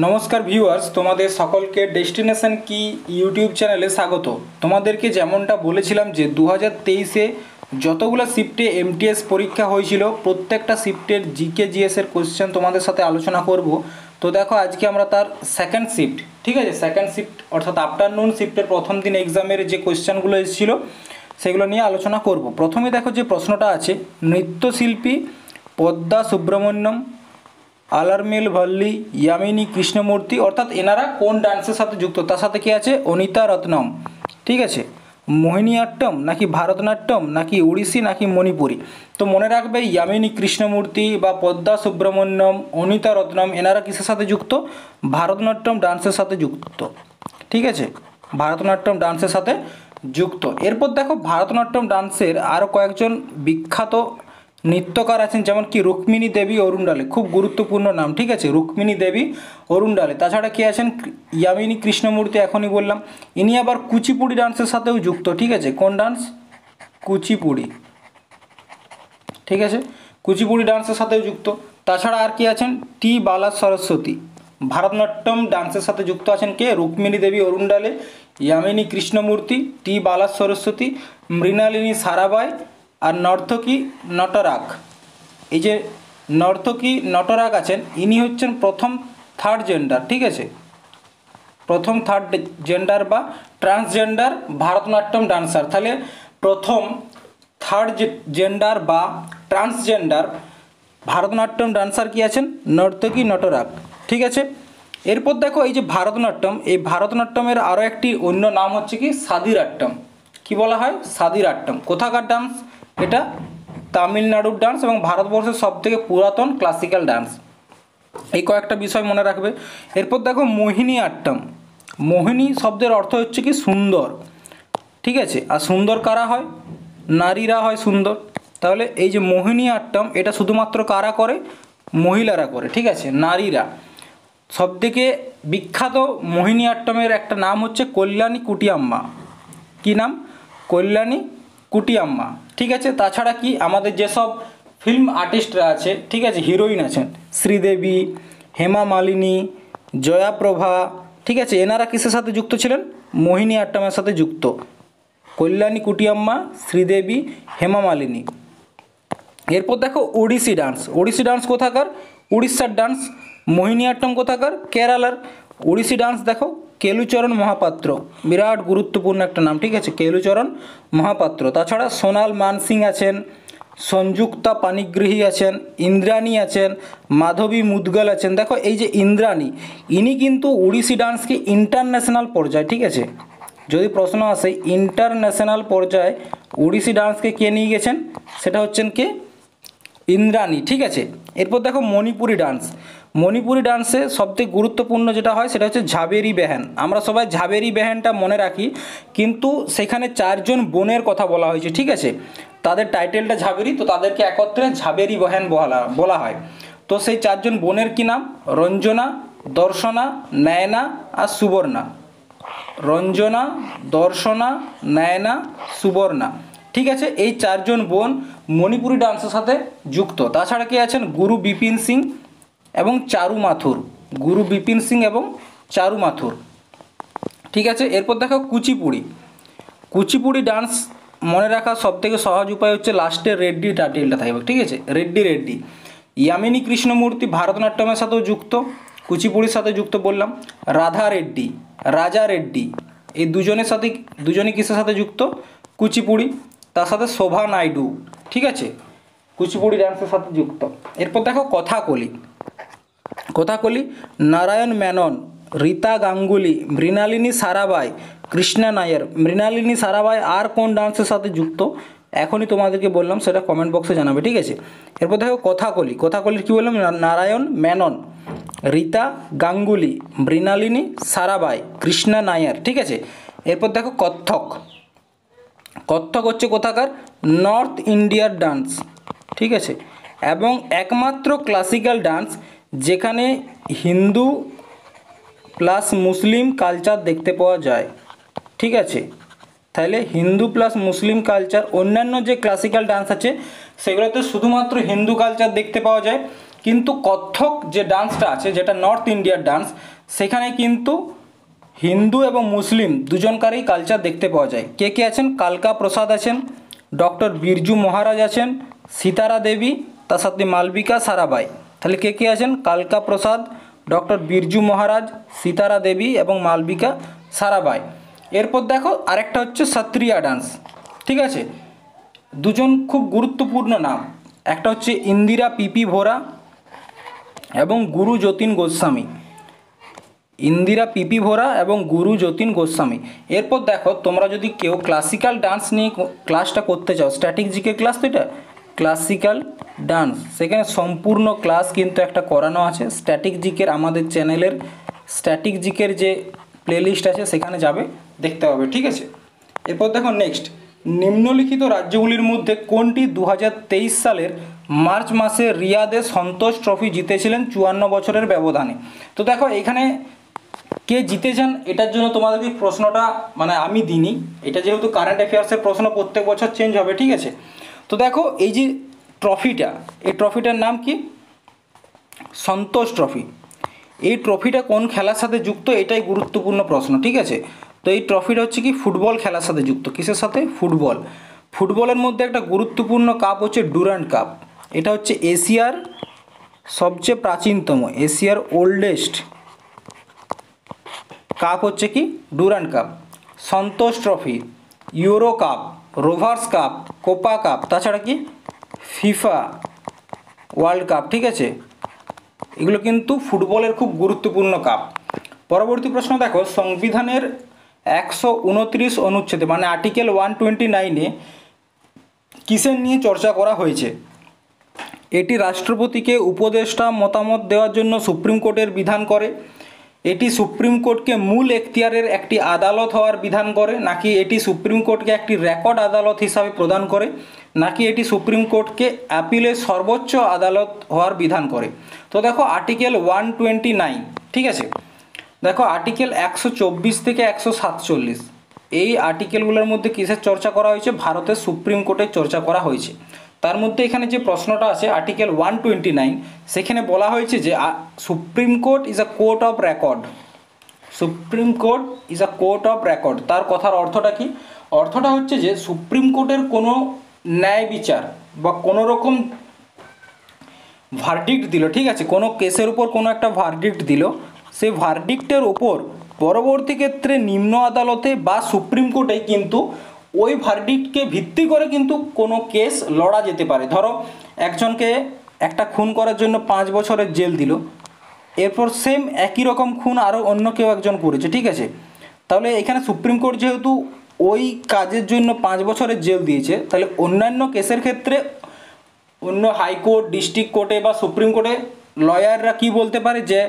নমস্কার ভিউয়ার্স, তোমাদের সকলকে ডেস্টিনেশন কি ইউটিউব চ্যানেলে স্বাগত। তোমাদেরকে যেমনটা বলেছিলাম যে 2023-এ যতগুলো শিফটে এমটিএস পরীক্ষা হয়েছিল প্রত্যেকটা শিফটের জিকে জিএসের কোশ্চেন তোমাদের সাথে আলোচনা করব। তো দেখো আজকে আমরা তার সেকেন্ড শিফট, ঠিক আছে, সেকেন্ড শিফট অর্থাৎ আফটারনুন শিফটের প্রথম দিন এক্সামের যে কোশ্চেনগুলো এসেছিলো সেগুলো নিয়ে আলোচনা করব। প্রথমে দেখো যে প্রশ্নটা আছে, নৃত্যশিল্পী পদ্মা সুব্রমণ্যম, আলারমেল ভাল্লি, ইয়ামিনী কৃষ্ণমূর্তি অর্থাৎ এনারা কোন ডান্সের সাথে যুক্ত? তার সাথে কি আছে? অনিতা রত্নম, ঠিক আছে, মোহিনীআট্টম নাকি ভারতনাট্যম নাকি ওড়িশি নাকি মণিপুরি। তো মনে রাখবে ইয়ামিনী কৃষ্ণমূর্তি বা পদ্মা সুব্রমণ্যম, অনিতা রত্নম এনারা কিসের সাথে যুক্ত? ভারতনাট্যম ডান্সের সাথে যুক্ত, ঠিক আছে, ভারতনাট্যম ডান্সের সাথে যুক্ত। এরপর দেখো ভারতনাট্যম ডান্সের আরও কয়েকজন বিখ্যাত নৃত্যকার আছেন, যেমন কি রুক্মিণী দেবী অরুণডালে, খুব গুরুত্বপূর্ণ নাম, ঠিক আছে, রুক্মিণী দেবী অরুণডালে। তাছাড়া কি আছেন? ইয়ামিনী কৃষ্ণমূর্তি, এখনই বললাম। ইনি আবার কুচিপুড়ি ডান্সের সাথেও যুক্ত, ঠিক আছে, কোন ডান্স? কুচিপুড়ি, ঠিক আছে, কুচিপুড়ি ডান্সের সাথেও যুক্ত। তাছাড়া আর কি আছেন? টি বালা সরস্বতী, ভারতনাট্যম ডান্সের সাথে যুক্ত আছেন কে? রুক্মিণী দেবী অরুণডালে, ইয়ামিনী কৃষ্ণমূর্তি, টি বালা সরস্বতী, মৃণালিনী সারাবাই আর নর্তকী নটরাগ। এই যে নর্তকী নটরাগ আছেন ইনি হচ্ছেন প্রথম থার্ড জেন্ডার, ঠিক আছে, প্রথম থার্ড জেন্ডার বা ট্রান্সজেন্ডার ভারতনাট্যম ডান্সার। তাহলে প্রথম থার্ড জেন্ডার বা ট্রান্সজেন্ডার ভারতনাট্যম ডান্সার কি আছেন? নর্তকী নটরাগ, ঠিক আছে। এরপর দেখো এই যে ভারতনাট্যম, এই ভারতনাট্যমের আরও একটি অন্য নাম হচ্ছে কি সাদিরাট্যম। কি বলা হয়? সাদিরাট্যম। কোথাকার ডান্স এটা? তামিলনাড়ুর ডান্স এবং ভারতবর্ষের সবথেকে পুরাতন ক্লাসিক্যাল ডান্স। এই কয়েকটা বিষয় মনে রাখবে। এরপর দেখো মোহিনীআট্টম। মোহিনী শব্দের অর্থ হচ্ছে কি সুন্দর, ঠিক আছে, আর সুন্দর কারা হয়? নারীরা হয় সুন্দর। তাহলে এই যে মোহিনীআট্টম এটা শুধুমাত্র কারা করে? মহিলারা করে, ঠিক আছে, নারীরা। সবথেকে বিখ্যাত মোহিনীআট্টমের একটা নাম হচ্ছে কল্যাণী কুটিয়াম্মা। কি নাম? কল্যাণী কুটিয়াম্মা, ঠিক আছে। তাছাড়া কি আমাদের যেসব ফিল্ম আর্টিস্টরা আছে, ঠিক আছে, হিরোইন আছেন, শ্রীদেবী, হেমা মালিনী, জয়াপ্রভা, ঠিক আছে, এনারা কিসের সাথে যুক্ত ছিলেন? মোহিনীআট্টমের সাথে যুক্ত। কল্যাণী কুটিয়াম্মা, শ্রীদেবী, হেমা মালিনী। এরপর দেখো ওড়িশি ডান্স। ওড়িশি ডান্স কোথাকার? উড়িষ্যার ডান্স। মোহিনীআট্টম কোথাকার? কেরালার। ওড়িশি ডান্স দেখো কেলুচরণ মহাপাত্র, বিরাট গুরুত্বপূর্ণ একটা নাম, ঠিক আছে, কেলুচরণ মহাপাত্র। তাছাড়া সোনাল মানসিং আছেন, সংযুক্তা পানিগ্রহী আছেন, ইন্দ্রাণী আছেন, মাধবী মুদগল আছেন। দেখো এই যে ইন্দ্রাণী, ইনি কিন্তু ওড়িশি ডান্সকে ইন্টারন্যাশনাল পর্যায়ে, ঠিক আছে, যদি প্রশ্ন আসে ইন্টারন্যাশনাল পর্যায়ে ওড়িশি ডান্সকে কে নিয়ে গেছেন? সেটা হচ্ছেন কে? ইন্দ্রাণী, ঠিক আছে। এরপর দেখো মণিপুরি ডান্স। মণিপুরি ডান্সে সবথেকে গুরুত্বপূর্ণ যেটা হয় সেটা হচ্ছে ঝাবেরি বেহেন। আমরা সবাই ঝাবেরি বেহেনটা মনে রাখি, কিন্তু সেখানে চারজন বোনের কথা বলা হয়েছে, ঠিক আছে, তাদের টাইটেলটা ঝাবেরি, তো তাদেরকে একত্রে ঝাবেরি বেহেন বলা হয়। তো সেই চারজন বোনের কি নাম? রঞ্জনা, দর্শনা, নয়না আর সুবর্ণা। রঞ্জনা, দর্শনা, নয়না, সুবর্ণা, ঠিক আছে, এই চারজন বোন মণিপুরি ডান্সের সাথে যুক্ত। তাছাড়া কে আছেন? গুরু বিপিন সিং এবং চারু মাথুর। গুরু বিপিন সিং এবং চারু মাথুর, ঠিক আছে। এরপর দেখো কুচিপুড়ি। কুচিপুড়ি ডান্স মনে রাখার সবথেকে সহজ উপায় হচ্ছে লাস্টে রেড্ডি টাইটেলটা থাকবে, ঠিক আছে, রেড্ডি রেড্ডি। ইয়ামিনী কৃষ্ণমূর্তি ভারতনাট্যমের সাথেও যুক্ত, কুচিপুড়ির সাথে যুক্ত বললাম। রাধা রেড্ডি, রাজা রেড্ডি, এই দুজনে কিসের সাথে যুক্ত? কুচিপুড়ি। তার সাথে শোভা নাইডু, ঠিক আছে, কুচিপুড়ি ডান্সের সাথে যুক্ত। এরপর দেখো কথাকলি। কথাকলি নারায়ণ মেনন, রীতা গাঙ্গুলি, মৃণালিনী সারাবাই, কৃষ্ণা নায়ার। মৃণালিনী সারাবাই আর কোন ডান্সের সাথে যুক্ত? এখনই তোমাদেরকে বললাম, সেটা কমেন্ট বক্সে জানাবে, ঠিক আছে। এরপর দেখো কথাকলি। কথাকলির কী বললাম? নারায়ণ মেনন, রীতা গাঙ্গুলি, মৃণালিনী সারাবাই, কৃষ্ণা নায়ার, ঠিক আছে। এরপর দেখো কত্থক। কত্থক হচ্ছে কোথাকার? নর্থ ইন্ডিয়ার ডান্স, ঠিক আছে, এবং একমাত্র ক্লাসিক্যাল ডান্স যেখানে হিন্দু প্লাস মুসলিম কালচার দেখতে পাওয়া যায়, ঠিক আছে। তাহলে হিন্দু প্লাস মুসলিম কালচার, অন্যান্য যে ক্লাসিক্যাল ডান্স আছে সেগুলোতে শুধুমাত্র হিন্দু কালচার দেখতে পাওয়া যায়, কিন্তু কত্থক যে ডান্সটা আছে, যেটা নর্থ ইন্ডিয়ার ডান্স, সেখানে কিন্তু হিন্দু এবং মুসলিম দুজনকারই কালচার দেখতে পাওয়া যায়। কে কে আছেন? কালকা প্রসাদ আছেন, ডক্টর বিরজু মহারাজ আছেন, সীতারা দেবী, তার সাথে মালবিকা সারাবাই। তাহলে কে কে আছেন? কালকা প্রসাদ, ডক্টর বিরজু মহারাজ, সীতারা দেবী এবং মালবিকা সারাবাই। এরপর দেখো আরেকটা হচ্ছে সত্রিয়া ডান্স, ঠিক আছে। দুজন খুব গুরুত্বপূর্ণ নাম, একটা হচ্ছে ইন্দিরা পিপি ভোরা এবং গুরু যতীন গোস্বামী। ইন্দিরা পিপি ভোরা এবং গুরু যতীন গোস্বামী। এরপর দেখো তোমরা যদি কেউ ক্লাসিক্যাল ডান্স নিয়ে ক্লাসটা করতে চাও, স্ট্যাটিক জিকে ক্লাস, তো এটা ক্লাসিক্যাল ডান্স, সেখানে সম্পূর্ণ ক্লাস কিন্তু একটা করানো আছে স্ট্যাটিক জিকের, আমাদের চ্যানেলের স্ট্যাটিক জিকের যে প্লেলিস্ট আছে সেখানে যাবে, দেখতে হবে, ঠিক আছে। এরপর দেখো নেক্সট, নিম্নলিখিত রাজ্যগুলির মধ্যে কোনটি 2023 সালের মার্চ মাসে রিয়াদে সন্তোষ ট্রফি জিতেছিলেন 54 বছরের ব্যবধানে? তো দেখো এখানে কে জিতেছেন এটার জন্য তোমাদেরকে প্রশ্নটা মানে আমি দিইনি, এটা যেহেতু কারেন্ট অ্যাফেয়ার্সের প্রশ্ন প্রত্যেক বছর চেঞ্জ হবে, ঠিক আছে। তো দেখো এই যে ট্রফিটা, এই ট্রফিটার নাম কি? সন্তোষ ট্রফি। এই ট্রফিটা কোন খেলার সাথে যুক্ত, এটাই গুরুত্বপূর্ণ প্রশ্ন, ঠিক আছে। তো এই ট্রফিটা হচ্ছে কি ফুটবল খেলার সাথে যুক্ত। কিসের সাথে? ফুটবল। ফুটবলের মধ্যে একটা গুরুত্বপূর্ণ কাপ হচ্ছে ডুরান্ড কাপ। এটা হচ্ছে এশিয়ার সবচেয়ে প্রাচীনতম, এশিয়ার ওল্ডেস্ট কাপ হচ্ছে কি Durand cup. Santosh trophy, Euro cup, Rovers cup, Copa cup, তাছাড়া কি ফিফা ওয়ার্ল্ড কাপ, ঠিক আছে। এগুলো কিন্তু ফুটবলের খুব গুরুত্বপূর্ণ কাপ। পরবর্তী প্রশ্ন দেখো, সংবিধানের 129 অনুচ্ছেদে মানে আর্টিকেল 129-এ কিসের নিয়ে চর্চা করা হয়েছে? এটি রাষ্ট্রপতিকে উপদেষ্টা মতামত দেওয়ার জন্য সুপ্রিম কোর্টের বিধান করে, এটি সুপ্রিম কোর্টকে মূল এখতিয়ারের একটি আদালত হওয়ার বিধান করে, নাকি এটি সুপ্রিম কোর্টকে একটি রেকর্ড আদালত হিসাবে প্রদান করে, নাকি এটি সুপ্রিম কোর্টকে অ্যাপিলের সর্বোচ্চ আদালত হওয়ার বিধান করে? তো দেখো আর্টিকেল 129, ঠিক আছে। দেখো আর্টিকেল 124 থেকে 147, এই আর্টিকেলগুলোর মধ্যে কিসের চর্চা করা হয়েছে? ভারতের সুপ্রিম কোর্টের চর্চা করা হয়েছে। তার মধ্যে এখানে যে প্রশ্নটা আছে আর্টিকেল 129, সেখানে বলা হয়েছে যে supreme court is a court of record. Supreme court is a court of record, তার কথার অর্থটা কি? অর্থটা হচ্ছে যে সুপ্রিম কোর্টের কোনো ন্যায় বিচার বা কোনো রকম ভার্ডিক্ট দিল, ঠিক আছে, কোনো কেসের উপর কোনো একটা ভার্ডিক্ট দিল, সেই ভার্ডিক্টের ওপর পরবর্তী ক্ষেত্রে নিম্ন আদালতে বা সুপ্রিম কোর্টে কিন্তু ওই ভার্ডিক্টকে ভিত্তি করে কিন্তু কোনো কেস লড়া যেতে পারে। ধরো একজনকে একটা খুন করার জন্য 5 বছরের জেল দিল, এরপর সেম একই রকম খুন আরও অন্য কেউ একজন করেছে, ঠিক আছে। তাহলে এখানে সুপ্রিম কোর্ট যেহেতু ওই কাজের জন্য 5 বছরের জেল দিয়েছে, তাহলে অন্যান্য কেসের ক্ষেত্রে অন্য হাইকোর্ট, ডিস্ট্রিক্ট কোর্টে বা সুপ্রিম কোর্টে লয়াররা কি বলতে পারে যে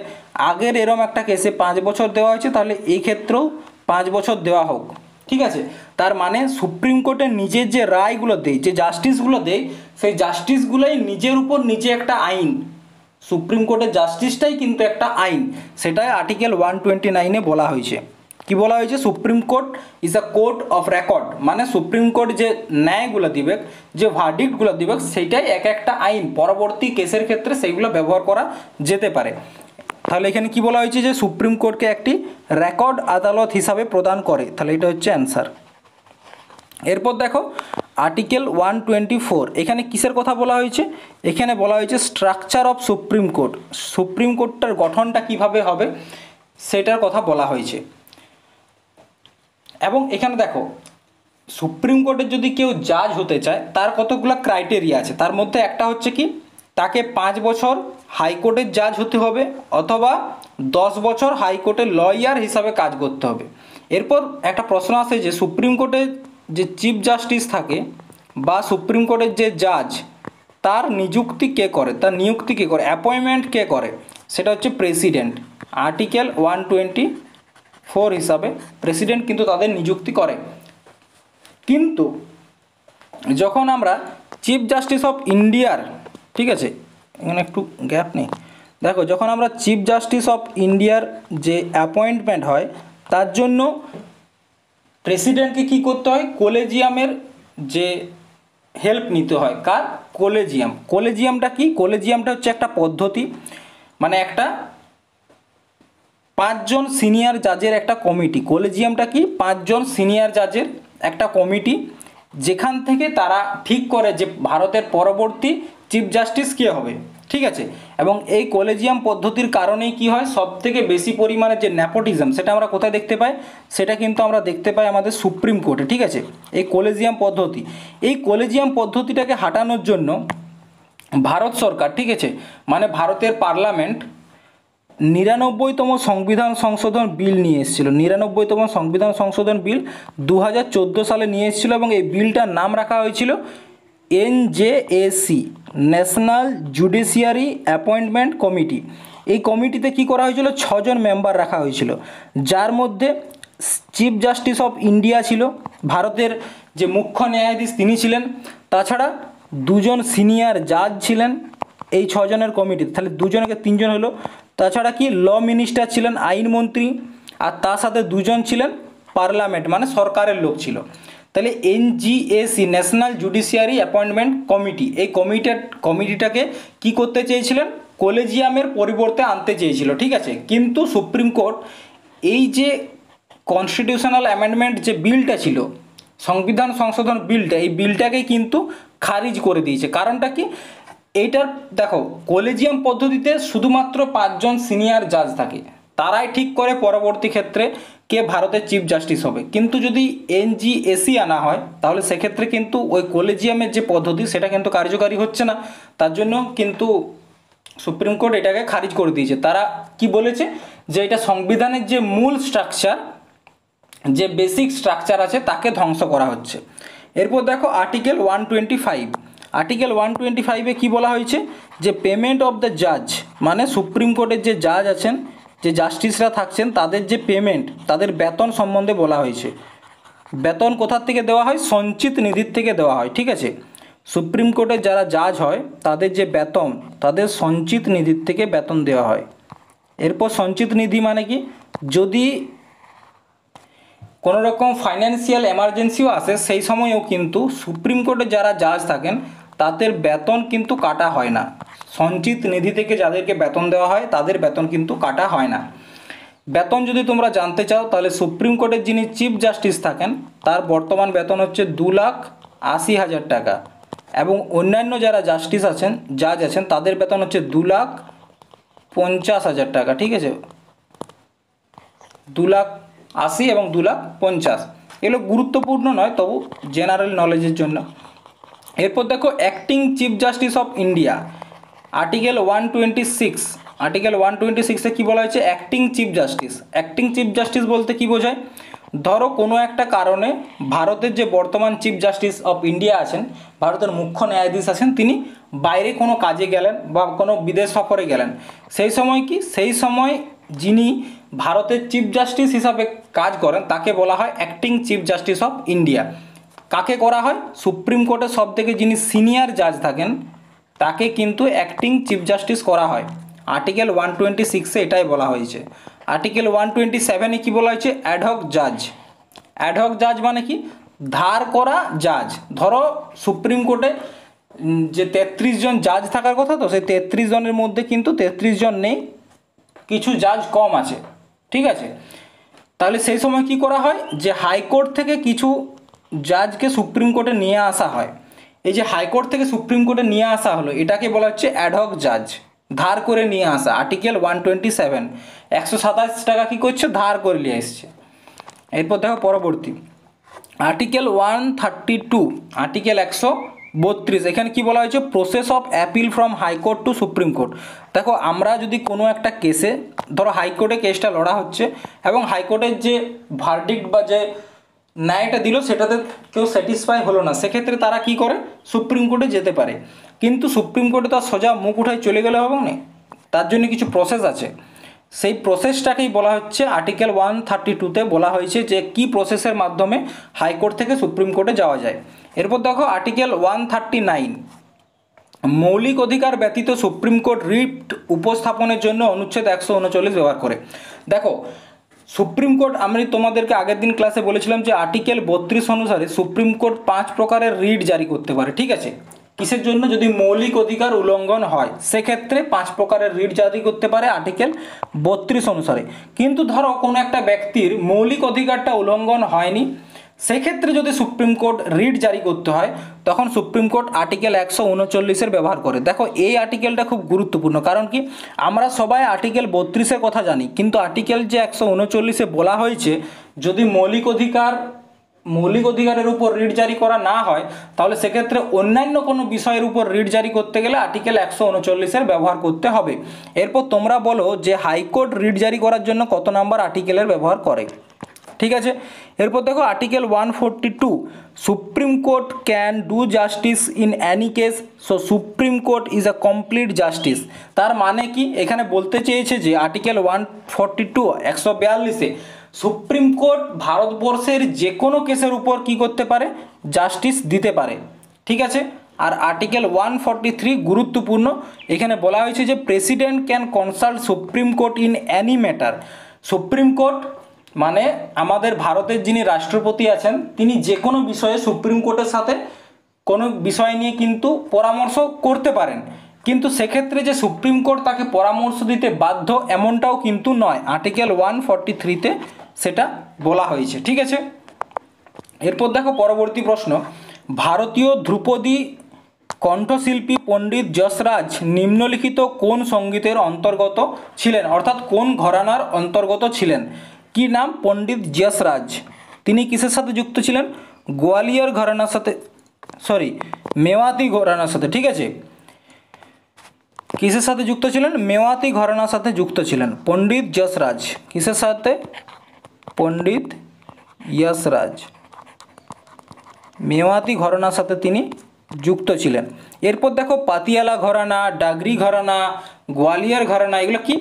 আগের এরম একটা কেসে 5 বছর দেওয়া হয়েছে, তাহলে এই ক্ষেত্রেও 5 বছর দেওয়া হোক, ঠিক আছে। তার মানে সুপ্রিম কোর্টের নিজের যে রায়গুলো দেয়, যে জাস্টিসগুলো দেয়, সেই জাস্টিসগুলোই নিজের উপর নিজে একটা আইন। সুপ্রিম কোর্টের জাস্টিসটাই কিন্তু একটা আইন, সেটাই আর্টিকেল 129-এ বলা হয়েছে। কি বলা হয়েছে? Supreme court is a court of record, মানে সুপ্রিম কোর্ট যে ন্যায়গুলো দিবে, যে ভার্ডিক্টগুলো দিবে, সেইটাই এক একটা আইন, পরবর্তী কেসের ক্ষেত্রে সেইগুলো ব্যবহার করা যেতে পারে। তাহলে এখানে কি বলা হয়েছে? যে সুপ্রিম কোর্টকে একটি রেকর্ড আদালত হিসাবে প্রদান করে, তাহলে এটা হচ্ছে অ্যান্সার। এরপর দেখো আর্টিকেল 124, এখানে কিসের কথা বলা হয়েছে? এখানে বলা হয়েছে structure of supreme court, supreme কোর্টটার গঠনটা কিভাবে হবে সেটার কথা বলা হয়েছে। এবং এখানে দেখো সুপ্রিম কোর্টের যদি কেউ জাজ হতে চায় তার কতগুলো ক্রাইটেরিয়া আছে, তার মধ্যে একটা হচ্ছে কি তাকে 5 বছর হাইকোর্টের জাজ হতে হবে অথবা 10 বছর হাইকোর্টের লয়ার হিসাবে কাজ করতে হবে। এরপর একটা প্রশ্ন আসে যে সুপ্রিম কোর্টের যে চিফ জাস্টিস থাকে বা সুপ্রিম কোর্টের যে জাজ, তার নিযুক্তি কে করে, তার নিযুক্তি কে করে, অ্যাপয়েন্টমেন্ট কে করে? সেটা হচ্ছে প্রেসিডেন্ট। আর্টিকেল 124 হিসাবে প্রেসিডেন্ট কিন্তু তাদের নিযুক্তি করে। কিন্তু যখন আমরা চিফ জাস্টিস অফ ইন্ডিয়ার, ঠিক আছে, এখানে একটু গ্যাপ নেই, দেখো যখন আমরা চিফ জাস্টিস অফ ইন্ডিয়ার যে অ্যাপয়েন্টমেন্ট হয় তার জন্য প্রেসিডেন্টকে কি করতে হয়? কলেজিয়ামের যে হেল্প নিতে হয়, কার? কলেজিয়ামটা কি? কলেজিয়ামটা হচ্ছে একটা পদ্ধতি, মানে একটা 5 জন সিনিয়র জাজের একটা কমিটি। কলেজিয়ামটা কি? 5 জন সিনিয়র জাজের একটা কমিটি, যেখান থেকে তারা ঠিক করে যে ভারতের পরবর্তী চিফ জাস্টিস কে হবে, ঠিক আছে। এবং এই কলেজিয়াম পদ্ধতির কারণেই কি হয়, সব থেকে বেশি পরিমাণে যে নেপোটিজম, সেটা আমরা কোথায় দেখতে পাই? সেটা কিন্তু আমরা দেখতে পাই আমাদের সুপ্রিম কোর্টে, ঠিক আছে। এই কলেজিয়াম পদ্ধতি, এই কলেজিয়াম পদ্ধতিটাকে হাঁটানোর জন্য ভারত সরকার, ঠিক আছে, মানে ভারতের পার্লামেন্ট 99তম সংবিধান সংশোধন বিল নিয়ে এসেছিল। 99তম সংবিধান সংশোধন বিল 2014 সালে নিয়ে এসেছিল, এবং এই বিলটার নাম রাখা হয়েছিল NJAC, national judiciary appointment committee. এই কমিটিতে কি করা হয়েছিল? 6 জন মেম্বার রাখা হয়েছিল, যার মধ্যে চিফ জাস্টিস অফ ইন্ডিয়া ছিল, ভারতের যে মুখ্য ন্যায়াধীশ তিনি ছিলেন, তাছাড়া 2 জন সিনিয়র জাজ ছিলেন এই 6 জনের কমিটিতে, তাহলে 2 জনকে 3 জন হলো। তাছাড়া কি ল মিনিস্টার ছিলেন, আইনমন্ত্রী, আর তার সাথে 2 জন ছিলেন পার্লামেন্ট, মানে সরকারের লোক ছিল। তাহলে NJAC, national judiciary appointment committee, এই কমিটিটাকে কি করতে চেয়েছিলেন? কলেজিয়ামের পরিবর্তে আনতে চেয়েছিল, ঠিক আছে। কিন্তু সুপ্রিম কোর্ট এই যে কনস্টিটিউশনাল অ্যামেন্ডমেন্ট যে বিলটা ছিল, সংবিধান সংশোধন বিলটা, এই বিলটাকেই কিন্তু খারিজ করে দিয়েছে। কারণটা কি? এইটার দেখো, কলেজিয়াম পদ্ধতিতে শুধুমাত্র 5 জন সিনিয়র জাজ থাকে, তারাই ঠিক করে পরবর্তী ক্ষেত্রে কে ভারতের চিফ জাস্টিস হবে। কিন্তু যদি NJAC আনা হয়, তাহলে সেক্ষেত্রে কিন্তু ওই কলেজিয়ামের যে পদ্ধতি সেটা কিন্তু কার্যকারী হচ্ছে না। তার জন্য কিন্তু সুপ্রিম কোর্ট এটাকে খারিজ করে দিয়েছে। তারা কি বলেছে? যে এটা সংবিধানের যে মূল স্ট্রাকচার, যে বেসিক স্ট্রাকচার আছে, তাকে ধ্বংস করা হচ্ছে। এরপর দেখো আর্টিকেল 125। আর্টিকেল 125-এ কী বলা হয়েছে? যে পেমেন্ট অফ দ্য জাজ, মানে সুপ্রিম কোর্টের যে জাজ আছেন, যে জাস্টিসরা থাকছেন, তাদের যে পেমেন্ট, তাদের বেতন সম্বন্ধে বলা হয়েছে। বেতন কোথার থেকে দেওয়া হয়? সঞ্চিত নিধির থেকে দেওয়া হয়, ঠিক আছে। সুপ্রিম কোর্টের যারা জাজ হয়, তাদের যে বেতন, তাদের সঞ্চিত নিধির থেকে বেতন দেওয়া হয়। এরপর সঞ্চিত নিধি মানে কি? যদি কোনো রকম ফাইন্যান্সিয়াল এমার্জেন্সিও আসে, সেই সময়ও কিন্তু সুপ্রিম কোর্টের যারা জাজ থাকেন, তাদের বেতন কিন্তু কাটা হয় না। সঞ্চিত নিধি থেকে যাদেরকে বেতন দেওয়া হয়, তাদের বেতন কিন্তু কাটা হয় না। বেতন যদি তোমরা জানতে চাও, তাহলে সুপ্রিম কোর্টের যিনি চিফ জাস্টিস থাকেন, তার বর্তমান বেতন হচ্ছে 2,80,000 টাকা, এবং অন্যান্য যারা জাস্টিস আছেন, জাজ আছেন, তাদের বেতন হচ্ছে 2,50,000 টাকা, ঠিক আছে। 2,80,000 এবং 2,50,000, এগুলো গুরুত্বপূর্ণ নয়, তবু জেনারেল নলেজের জন্য। এরপর দেখো acting chief justice of India, article 126। Article 126-এ কী বলা হয়েছে? Acting chief justice. Acting chief justice বলতে কী বোঝায়? ধরো কোনো একটা কারণে ভারতের যে বর্তমান চিফ জাস্টিস অফ ইন্ডিয়া আছেন, ভারতের মুখ্য ন্যায়াধীশ আছেন, তিনি বাইরে কোনো কাজে গেলেন বা কোনো বিদেশ সফরে গেলেন। সেই সময় কি? সেই সময় যিনি ভারতের চিফ জাস্টিস হিসাবে কাজ করেন, তাকে বলা হয় acting chief justice of India. কাকে করা হয়? সুপ্রিম কোর্টের সব থেকে যিনি সিনিয়র জাজ থাকেন, তাকে কিন্তু অ্যাক্টিং চিফ জাস্টিস করা হয়। আর্টিকেল 126-এ এটাই বলা হয়েছে। আর্টিকেল 127-এ কী বলা হয়েছে? অ্যাডহক জাজ। অ্যাডহক জাজ মানে কি? ধার করা জাজ। ধরো সুপ্রিম কোর্টে যে 33 জন জাজ থাকার কথা, তো সেই 33 জনের মধ্যে কিন্তু 33 জন নেই, কিছু জাজ কম আছে, ঠিক আছে। তাহলে সেই সময় কি করা হয়? যে হাইকোর্ট থেকে কিছু জাজকে সুপ্রিম কোর্টে নিয়ে আসা হয়। এই যে হাইকোর্ট থেকে সুপ্রিম কোর্টে নিয়ে আসা হলো, এটাকে বলা হচ্ছে অ্যাডহক জাজ, ধার করে নিয়ে আসা। আর্টিকেল 127, 127 টাকা কী করছে? ধার করে নিয়ে এসছে। এরপর দেখো পরবর্তী আর্টিকেল 132, আর্টিকেল 132, এখানে কি বলা হয়েছে? Process of appeal from high court to supreme court. দেখো আমরা যদি কোনো একটা কেসে, ধরো হাইকোর্টে কেসটা লড়া হচ্ছে, এবং হাইকোর্টের যে ভার্ডিক্ট বা যে ন্যায়টা দিল, সেটাতে কেউ স্যাটিসফাই হলো না, সেক্ষেত্রে তারা কি করে? সুপ্রিম কোর্টে যেতে পারে। কিন্তু সুপ্রিম কোর্টে তার সোজা মুখ উঠায় চলে গেলে হবে না, তার জন্য কিছু প্রসেস আছে। সেই প্রসেসটাকেই বলা হচ্ছে আর্টিকেল 132-তে বলা হয়েছে যে কি প্রসেসের মাধ্যমে হাইকোর্ট থেকে সুপ্রিম কোর্টে যাওয়া যায়। এরপর দেখো আর্টিকেল 139, মৌলিক অধিকার ব্যতীত সুপ্রিম কোর্ট রিট উপস্থাপনের জন্য অনুচ্ছেদ 139 ব্যবহার করে। দেখো সুপ্রিম কোর্ট, আমি তোমাদেরকে আগের দিন ক্লাসে বলেছিলাম যে আর্টিকেল 32 অনুসারে সুপ্রিম কোর্ট 5 প্রকারের রিট জারি করতে পারে, ঠিক আছে। কিসের জন্য? যদি মৌলিক অধিকার উল্লঙ্ঘন হয়, সেক্ষেত্রে 5 প্রকারের রিট জারি করতে পারে আর্টিকেল 32 অনুসারে। কিন্তু ধরো কোনো একটা ব্যক্তির মৌলিক অধিকারটা উল্লঙ্ঘন হয়নি, সেক্ষেত্রে যদি সুপ্রিম কোর্ট রিট জারি করতে হয়, তখন সুপ্রিম কোর্ট আর্টিকেল 139-এর ব্যবহার করে। দেখো এই আর্টিকেলটা খুব গুরুত্বপূর্ণ, কারণ কি আমরা সবাই আর্টিকেল 32-এর কথা জানি, কিন্তু আর্টিকেল যে 139-এ বলা হয়েছে যদি মৌলিক অধিকারের উপর রিট জারি করা না হয়, তাহলে সেক্ষেত্রে অন্যান্য কোনো বিষয়ের উপর রিট জারি করতে গেলে আর্টিকেল 139-এর ব্যবহার করতে হবে। এরপর তোমরা বলো যে হাইকোর্ট রিট জারি করার জন্য কত নাম্বার আর্টিকেলের ব্যবহার করে। ঠিক আছে, এরপর দেখো article 142, supreme court can do justice in Annie case, so supreme court is a complete justice. তার মানে কি এখানে বলতে চেয়েছে যে আর্টিকেল 142 142-এ সুপ্রিম কোর্ট ভারতবর্ষের যে কোনো কেসের উপর কি করতে পারে? জাস্টিস দিতে পারে। ঠিক আছে, আর আর্টিকেল 143 গুরুত্বপূর্ণ, এখানে বলা হয়েছে যে president can consult supreme court in Annie matter. Supreme court মানে আমাদের ভারতের যিনি রাষ্ট্রপতি আছেন, তিনি যে কোনো বিষয়ে সুপ্রিম কোর্টের সাথে কোনো বিষয় নিয়ে কিন্তু পরামর্শ করতে পারেন, কিন্তু সেক্ষেত্রে যে সুপ্রিম কোর্ট তাকে পরামর্শ দিতে বাধ্য এমনটাও কিন্তু নয়। আর্টিকেল 143-তে সেটা বলা হয়েছে। ঠিক আছে, এরপর দেখো পরবর্তী প্রশ্ন, ভারতীয় ধ্রুপদী কণ্ঠশিল্পী পণ্ডিত যশরাজ নিম্নলিখিত কোন সঙ্গীতের অন্তর্গত ছিলেন, অর্থাৎ কোন ঘরানার অন্তর্গত ছিলেন? কি নাম? পণ্ডিত যশরাজ। তিনি কিসের সাথে যুক্ত ছিলেন? গোয়ালিয়র ঘরানার সাথে, মেওয়াতি ঘরানার সাথে। ঠিক আছে, কিসের সাথে যুক্ত ছিলেন? মেওয়াতি ঘরানার সাথে যুক্ত ছিলেন পণ্ডিত যশরাজ। কিসের সাথে? পণ্ডিত যশরাজ মেওয়াতি ঘরানার সাথে তিনি যুক্ত ছিলেন। এরপর দেখো পাতিয়ালা ঘরানা, ডাগরি ঘরানা, গোয়ালিয়র ঘরানা, এগুলো কি?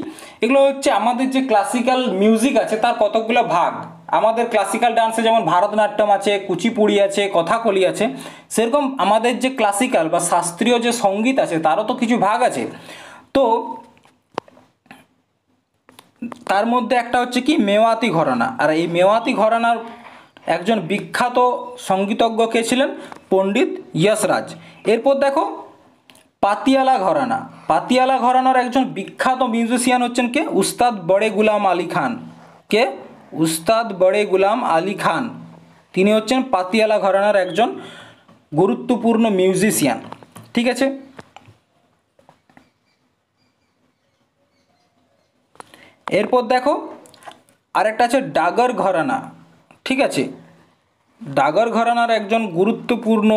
এগুলো হচ্ছে আমাদের যে ক্লাসিক্যাল মিউজিক আছে তার কতকগুলো ভাগ। আমাদের ক্লাসিক্যাল ডান্সে যেমন ভারতনাট্যম আছে, কুচিপুড়ি আছে, কথাকলি আছে, সেরকম আমাদের যে ক্লাসিক্যাল বা শাস্ত্রীয় যে সঙ্গীত আছে তারও তো কিছু ভাগ আছে। তো তার মধ্যে একটা হচ্ছে কি মেওয়াতি ঘরানা, আর এই মেওয়াতি ঘরানার একজন বিখ্যাত সঙ্গীতজ্ঞ কে ছিলেন? পণ্ডিত যশরাজ। এরপর দেখো পাতিয়ালা ঘরানা, পাতিয়ালা ঘরানার একজন বিখ্যাত মিউজিশিয়ান হচ্ছেন কে? উস্তাদ বড়ে গুলাম আলী খান। কে? উস্তাদ বড়ে গুলাম আলী খান, তিনি হচ্ছেন পাতিয়ালা ঘরানার একজন গুরুত্বপূর্ণ মিউজিশিয়ান। ঠিক আছে, এরপর দেখো আরেকটা আছে ডাগর ঘরানা। ঠিক আছে, ডাগর ঘরানার একজন গুরুত্বপূর্ণ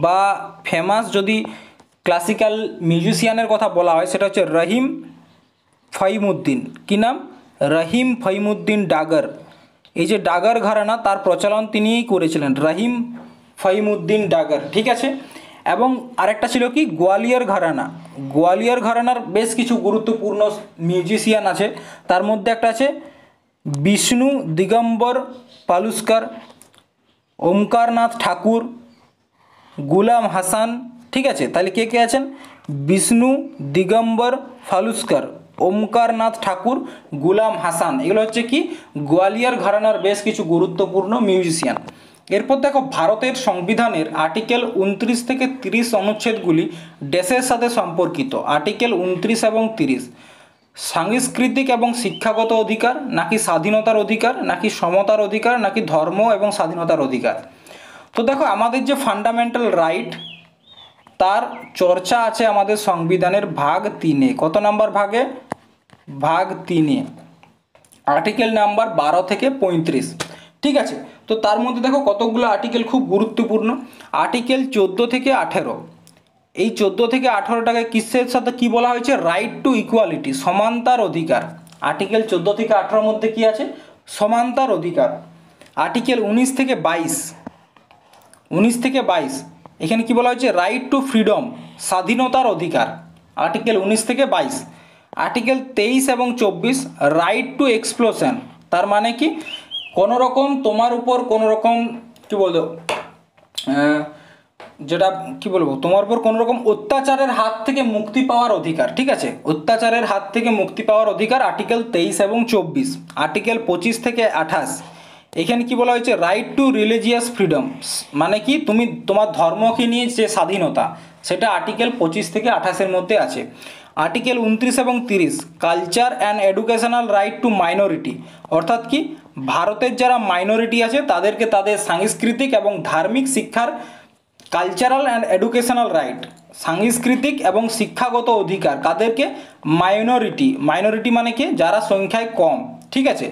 বা ফেমাস যদি ক্লাসিক্যাল মিউজিশিয়ানের কথা বলা হয় সেটা হচ্ছে রহিম ফহিমউদ্দিন। কি নাম? রহিম ফহিমউদ্দিন ডাগর। এই যে ডাগর ঘরানা তার প্রচলন তিনিই করেছিলেন, রহিম ফহিমউদ্দিন ডাগর। ঠিক আছে, এবং আরেকটা ছিল কি গোয়ালিয়র ঘরানা। গোয়ালিয়র ঘরানার বেশ কিছু গুরুত্বপূর্ণ মিউজিশিয়ান আছে, তার মধ্যে একটা আছে বিষ্ণু দিগম্বর পালুস্কার, ওমকারনাথ ঠাকুর, গুলাম হাসান। ঠিক আছে, তাহলে কে কে আছেন? বিষ্ণু দিগম্বর ফালুস্কার, ওমকারনাথ ঠাকুর, গুলাম হাসান, এগুলো হচ্ছে কি গোয়ালিয়র ঘরানার বেশ কিছু গুরুত্বপূর্ণ মিউজিশিয়ান। এরপর দেখো ভারতের সংবিধানের আর্টিকেল 29 থেকে 30 অনুচ্ছেদগুলি দেশের সাথে সম্পর্কিত। আর্টিকেল 29 এবং 30 সাংস্কৃতিক এবং শিক্ষাগত অধিকার, নাকি স্বাধীনতার অধিকার, নাকি সমতার অধিকার, নাকি ধর্ম এবং স্বাধীনতার অধিকার? তো দেখো আমাদের যে ফান্ডামেন্টাল রাইট তার চর্চা আছে আমাদের সংবিধানের ভাগ 3-এ। কত নাম্বার ভাগে? ভাগ 3-এ, আর্টিকেল নাম্বার 12 থেকে 35। ঠিক আছে, তো তার মধ্যে দেখো কতগুলো আর্টিকেল খুব গুরুত্বপূর্ণ। আর্টিকেল 14 থেকে 18, এই 14 থেকে 18টাকে কিসের সাথে কি বলা হয়েছে? রাইট টু ইকুয়ালিটি, সমানতার অধিকার। আর্টিকেল 14 থেকে 18 মধ্যে কি আছে? সমানতার অধিকার। আর্টিকেল 19 থেকে 22, এখানে কি বলা হয়েছে? রাইট টু ফ্রিডম, স্বাধীনতার অধিকার। আর্টিকেল 19 থেকে 22। আর্টিকেল 23 এবং 24 রাইট টু এক্সপ্লোশন, তার মানে কি কোনো রকম তোমার উপর কোনো রকম কি বলবো যেটা কি বলবো তোমার উপর কোনো রকম অত্যাচারের হাত থেকে মুক্তি পাওয়ার অধিকার। ঠিক আছে, অত্যাচারের হাত থেকে মুক্তি পাওয়ার অধিকার আর্টিকেল 23 এবং 24। আর্টিকেল 25 থেকে 28, এখানে কি বলা হয়েছে? রাইট টু রিলিজিয়াস ফ্রিডম, মানে কি তুমি তোমার ধর্মকে নিয়ে যে স্বাধীনতা সেটা আর্টিকেল 25 থেকে 28-এর মধ্যে আছে। আর্টিকেল 29 এবং 30 culture and educational right two minority, অর্থাৎ কি ভারতের যারা মাইনরিটি আছে তাদেরকে তাদের সাংস্কৃতিক এবং ধার্মিক শিক্ষার কালচারাল অ্যান্ড এডুকেশনাল রাইট, সাংস্কৃতিক এবং শিক্ষাগত অধিকার কাদেরকে, মাইনরিটি মানে কি যারা সংখ্যায় কম, ঠিক আছে।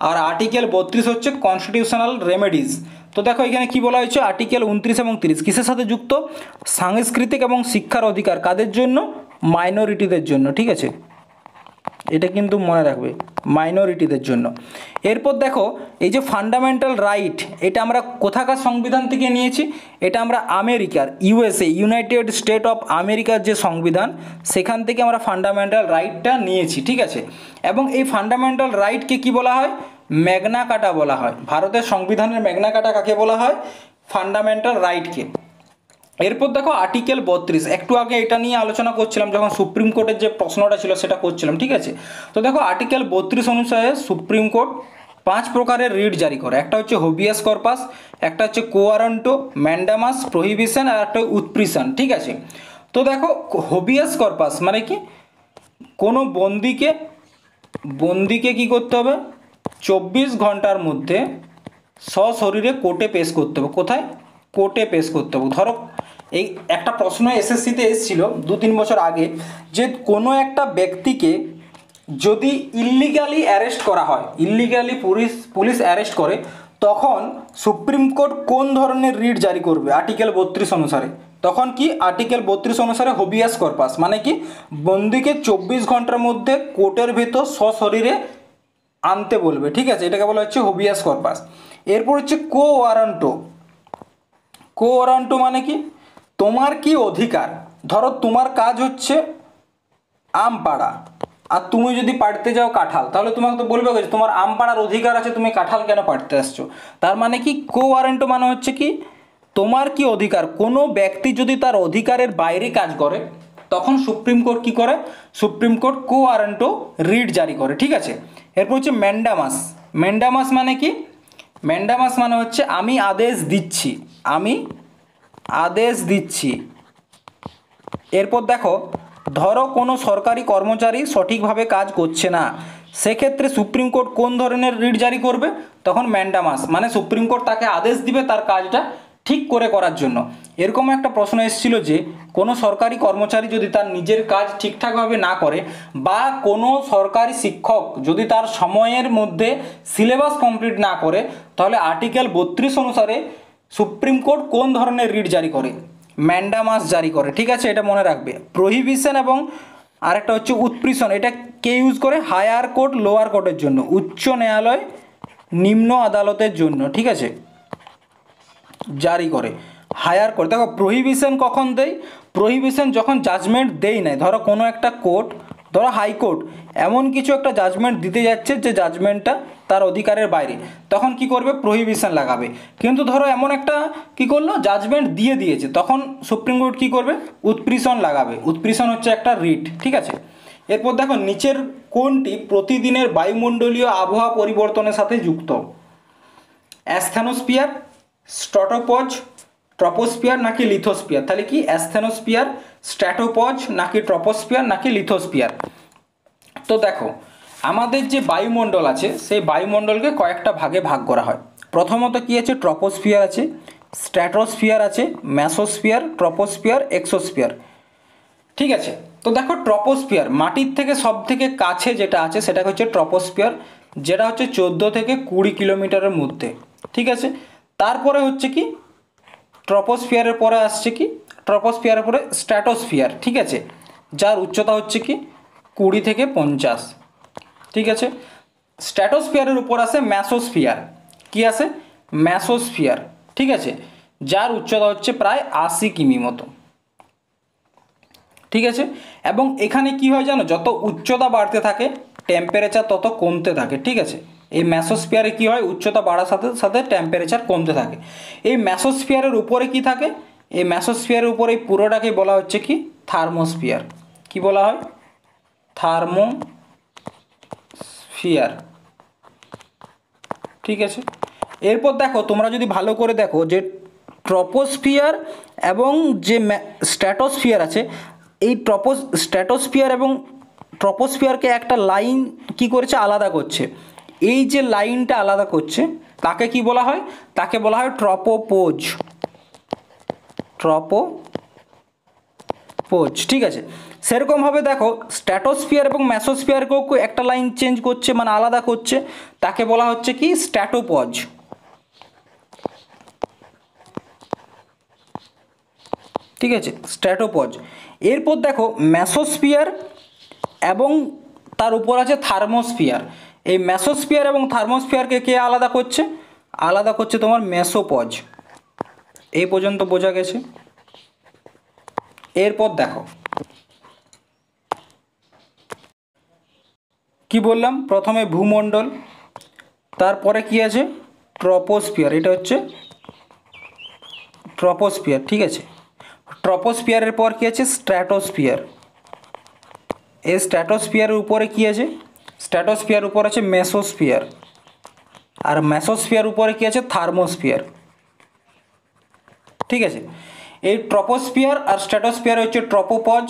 আর আর্টিকেল 32 হচ্ছে কনস্টিটিউশনাল রেমেডিজ। তো দেখো এখানে কি বলা হয়েছে, আর্টিকেল 29 এবং 30 কিসের সাথে যুক্ত, সাংস্কৃতিক এবং শিক্ষার অধিকার কাদের জন্য, মাইনরিটিদের জন্য, ঠিক আছে, এটা কিন্তু মনে রাখবে, মাইনরিটিদের জন্য। এরপর দেখো এই যে ফান্ডামেন্টাল রাইট, এটা আমরা কোথাকার সংবিধান থেকে নিয়েছি, এটা আমরা আমেরিকার, ইউএসএ, ইউনাইটেড স্টেট অফ আমেরিকার যে সংবিধান সেখান থেকে আমরা ফান্ডামেন্টাল রাইটটা নিয়েছি, ঠিক আছে। এবং এই ফান্ডামেন্টাল রাইটকে কি বলা হয়, ম্যাগনা কার্টা বলা হয়। ভারতের সংবিধানের ম্যাগনা কার্টা কাকে বলা হয়, ফান্ডামেন্টাল রাইটকে। এরপর দেখো আর্টিকেল 32, একটু আগে এটা নিয়ে আলোচনা করছিলাম যখন সুপ্রিম কোর্টের যে প্রশ্নটা ছিল সেটা করছিলাম, ঠিক আছে। তো দেখো আর্টিকেল 32 অনুসারে সুপ্রিম কোর্ট 5 প্রকারের রিট জারি করে, একটা হচ্ছে হোবিয়াস কর্পাস, একটা হচ্ছে কোয়ারেন্টো, ম্যান্ডামাস, প্রহিবিশন আর একটা উৎপ্রিশন, ঠিক আছে। তো দেখো হোবিয়াস কর্পাস মানে কি, কোনো বন্দিকে কি করতে হবে, 24 ঘন্টার মধ্যে সশরীরে কোর্টে পেশ করতে হবে। কোথায়, কোর্টে পেশ করতে হবে। ধরো এই একটা প্রশ্ন এসএসসিতে এসেছিল 2-3 বছর আগে, যে কোনো একটা ব্যক্তিকে যদি ইল্লিগালি অ্যারেস্ট করা হয়, ইল্লিগালি পুলিশ অ্যারেস্ট করে, তখন সুপ্রিম কোর্ট কোন ধরনের রিট জারি করবে, আর্টিকেল 32 অনুসারে। তখন কি, আর্টিকেল 32 অনুসারে হোবিয়াস কর্পাস মানে কি, বন্দিকে 24 ঘন্টার মধ্যে কোর্টের ভেতর সশরীরে আনতে বলবে, ঠিক আছে, এটাকে বলা হচ্ছে হোবিয়াস কর্পাস। এরপর হচ্ছে কোয়ারেন্টো মানে কি, তোমার কি অধিকার, ধরো তোমার কাজ হচ্ছে আম পাড়া, আর তুমি যদি পাড়তে যাও কাঁঠাল, তাহলে তোমাকে তো বলবে যে তোমার আম পাড়ার অধিকার আছে, তুমি কাঁঠাল কেন পাড়তে আসছো। তার মানে কি, কোয়ারেন্টো মানে হচ্ছে কি তোমার কি অধিকার। কোনো ব্যক্তি যদি তার অধিকারের বাইরে কাজ করে তখন সুপ্রিম কোর্ট কি করে, সুপ্রিম কোর্ট কোয়ারেন্টো রিট জারি করে, ঠিক আছে। এরপর হচ্ছে ম্যান্ডামাস মানে কি, ম্যান্ডামাস মানে হচ্ছে আমি আদেশ দিচ্ছি। এরপর দেখো ধরো কোনো সরকারি কর্মচারী সঠিকভাবে কাজ করছে না, সেক্ষেত্রে সুপ্রিম কোর্ট কোন ধরনের রিট জারি করবে, তখন ম্যান্ডামাস মানে সুপ্রিম কোর্ট তাকে আদেশ দিবে তার কাজটা ঠিক করে করার জন্য। এরকম একটা প্রশ্ন এসেছিল যে কোনো সরকারি কর্মচারী যদি তার নিজের কাজ ঠিকঠাকভাবে না করে, বা কোনো সরকারি শিক্ষক যদি তার সময়ের মধ্যে সিলেবাস কমপ্লিট না করে, তাহলে আর্টিকেল 32 অনুসারে সুপ্রিম কোর্ট কোন ধরনের রিট জারি করে, ম্যান্ডামাস জারি করে, ঠিক আছে, এটা মনে রাখবে। প্রহিবিশন এবং আরেকটা হচ্ছে উৎপ্রেষণ, এটা কে ইউজ করে, হায়ার কোর্ট লোয়ার কোর্টের জন্য, উচ্চ ন্যায়ালয় নিম্ন আদালতের জন্য, ঠিক আছে, জারি করে হায়ার কোর্ট। দেখো প্রহিবিশন কখন দেয়, প্রহিবিশন যখন জাজমেন্ট দেই নাই, ধরো কোনো একটা কোর্ট, ধরো হাইকোর্ট এমন কিছু একটা জাজমেন্ট দিতে যাচ্ছে যে জাজমেন্টটা তার অধিকারের বাইরে, তখন কি করবে, প্রহিবিশন লাগাবে। কিন্তু ধরো এমন একটা কি করলো, জাজমেন্ট দিয়ে দিয়েছে, তখন সুপ্রিম কোর্ট কি করবে, উৎপ্রেষণ লাগাবে। উৎপ্রেষণ হচ্ছে একটা রিট, ঠিক আছে। এরপর দেখো নিচের কোনটি প্রতিদিনের বায়ুমণ্ডলীয় আবহাওয়া পরিবর্তনের সাথে যুক্ত, অ্যাসথেনোস্ফিয়ার, স্ট্র্যাটোপজ, ট্রপোস্ফিয়ার নাকি লিথোস্ফিয়ার। তাহলে কি অ্যাসথেনোস্ফিয়ার, স্ট্র্যাটোপজ নাকি ট্রপোস্ফিয়ার নাকি লিথোস্ফিয়ার। তো দেখো আমাদের যে বায়ুমণ্ডল আছে সেই বায়ুমণ্ডলকে কয়েকটা ভাগে ভাগ করা হয়। প্রথমত কি আছে, ট্রপোস্ফিয়ার আছে, স্ট্র্যাটোস্ফিয়ার আছে, মেসোস্ফিয়ার, ট্রপোস্ফিয়ার, এক্সোস্ফিয়ার, ঠিক আছে। তো দেখো ট্রপোস্ফিয়ার মাটির থেকে সব থেকে কাছে যেটা আছে সেটা হচ্ছে ট্রপোস্ফিয়ার, যেটা হচ্ছে 14 থেকে 20 কিলোমিটারের মধ্যে, ঠিক আছে। তারপরে হচ্ছে কি, ট্রপোস্ফিয়ারের পরে আসছে কি, ট্রপোস্ফিয়ারের পরে স্ট্র্যাটোস্ফিয়ার, ঠিক আছে, যার উচ্চতা হচ্ছে কি 20 থেকে 50, ঠিক আছে। স্ট্র্যাটোস্ফিয়ারের উপর আসে ম্যাসোস্ফিয়ার, কি আসে, ম্যাসোস্ফিয়ার, ঠিক আছে, যার উচ্চতা হচ্ছে প্রায় 80 কিমি মতো, ঠিক আছে। এবং এখানে কি হয় জানো, যত উচ্চতা বাড়তে থাকে টেম্পারেচার তত কমতে থাকে, ঠিক আছে। এই ম্যাসোস্ফিয়ারে কি হয়, উচ্চতা বাড়ার সাথে সাথে টেম্পারেচার কমতে থাকে। এই ম্যাসোস্ফিয়ারের উপরে কি থাকে, এই ম্যাসোস্ফিয়ারের উপরে এই পুরোটাকে বলা হচ্ছে কি থার্মোস্ফিয়ার, কি বলা হয়, থার্মোস্ফিয়ার, ঠিক আছে। এরপর দেখো তোমরা যদি ভালো করে দেখো যে ট্রপোস্ফিয়ার এবং যে স্ট্র্যাটোস্ফিয়ার আছে, এই স্ট্র্যাটোস্ফিয়ার এবং ট্রপোস্ফিয়ারকে একটা লাইন কি করেছে, আলাদা করছে। এই যে লাইনটা আলাদা করছে তাকে কি বলা হয়, তাকে বলা হয় ট্রপোপোজ। ট্রপোপোজ, ঠিক আছে। সেরকমভাবে দেখো স্ট্র্যাটোস্ফিয়ার এবং মেসোস্ফিয়ারকেও একটা লাইন চেঞ্জ করছে, মানে আলাদা করছে, তাকে বলা হচ্ছে কি স্ট্র্যাটোপজ। ঠিক আছে, স্ট্র্যাটোপজ। এরপর দেখো মেসোস্ফিয়ার এবং তার উপর আছে থার্মোস্ফিয়ার। এই মেসোস্ফিয়ার এবং থার্মোস্ফিয়ারকে কে আলাদা করছে, আলাদা করছে তোমার মেসোপজ। এই পর্যন্ত বোঝা গেছে। এরপর দেখো কি বললাম, প্রথমে ভূমণ্ডল, তারপরে কি আছে ট্রপোস্ফিয়ার, এটা হচ্ছে ট্রপোস্ফিয়ার, ঠিক আছে। ট্রপোস্ফিয়ারের পর কি আছে স্ট্র্যাটোস্ফিয়ার। এই স্ট্র্যাটোস্ফিয়ারের উপরে কি আছে, স্ট্র্যাটোস্ফিয়ার উপর আছে মেসোস্ফিয়ার, আর মেসোস্ফিয়ার উপরে কি আছে থার্মোস্ফিয়ার, ঠিক আছে। এই ট্রপোস্ফিয়ার আর স্ট্র্যাটোস্ফিয়ার হচ্ছে tropopause,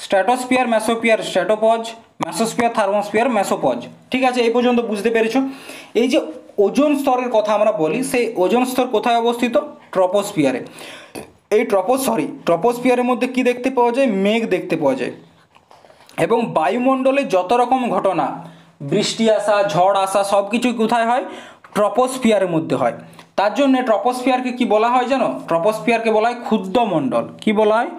stratosphere mesosphere stratopause, mesosphere thermosphere mesopause, ঠিক আছে। এই পর্যন্ত বুঝতে পেরেছো। এই যে ওজোন স্তরের কথা আমরা বলি, সেই ওজোন স্তর কোথায় অবস্থিত, ট্রপোস্ফিয়ারে। এই ট্রপোস্ফিয়ারের মধ্যে কি দেখতে পাওয়া যায়, মেঘ দেখতে পাওয়া যায়। এবং বায়ুমণ্ডলে যত রকম ঘটনা, বৃষ্টি আসা, ঝড় আসা, সব কিছুই কোথায় হয়, ট্রপোস্ফিয়ারের মধ্যে হয়। তার জন্য ট্রপোস্ফিয়ারকে কি বলা হয় জানো, ট্রপোস্ফিয়ারকে বলা হয় ক্ষুদ্রমণ্ডল। কি বলা হয়,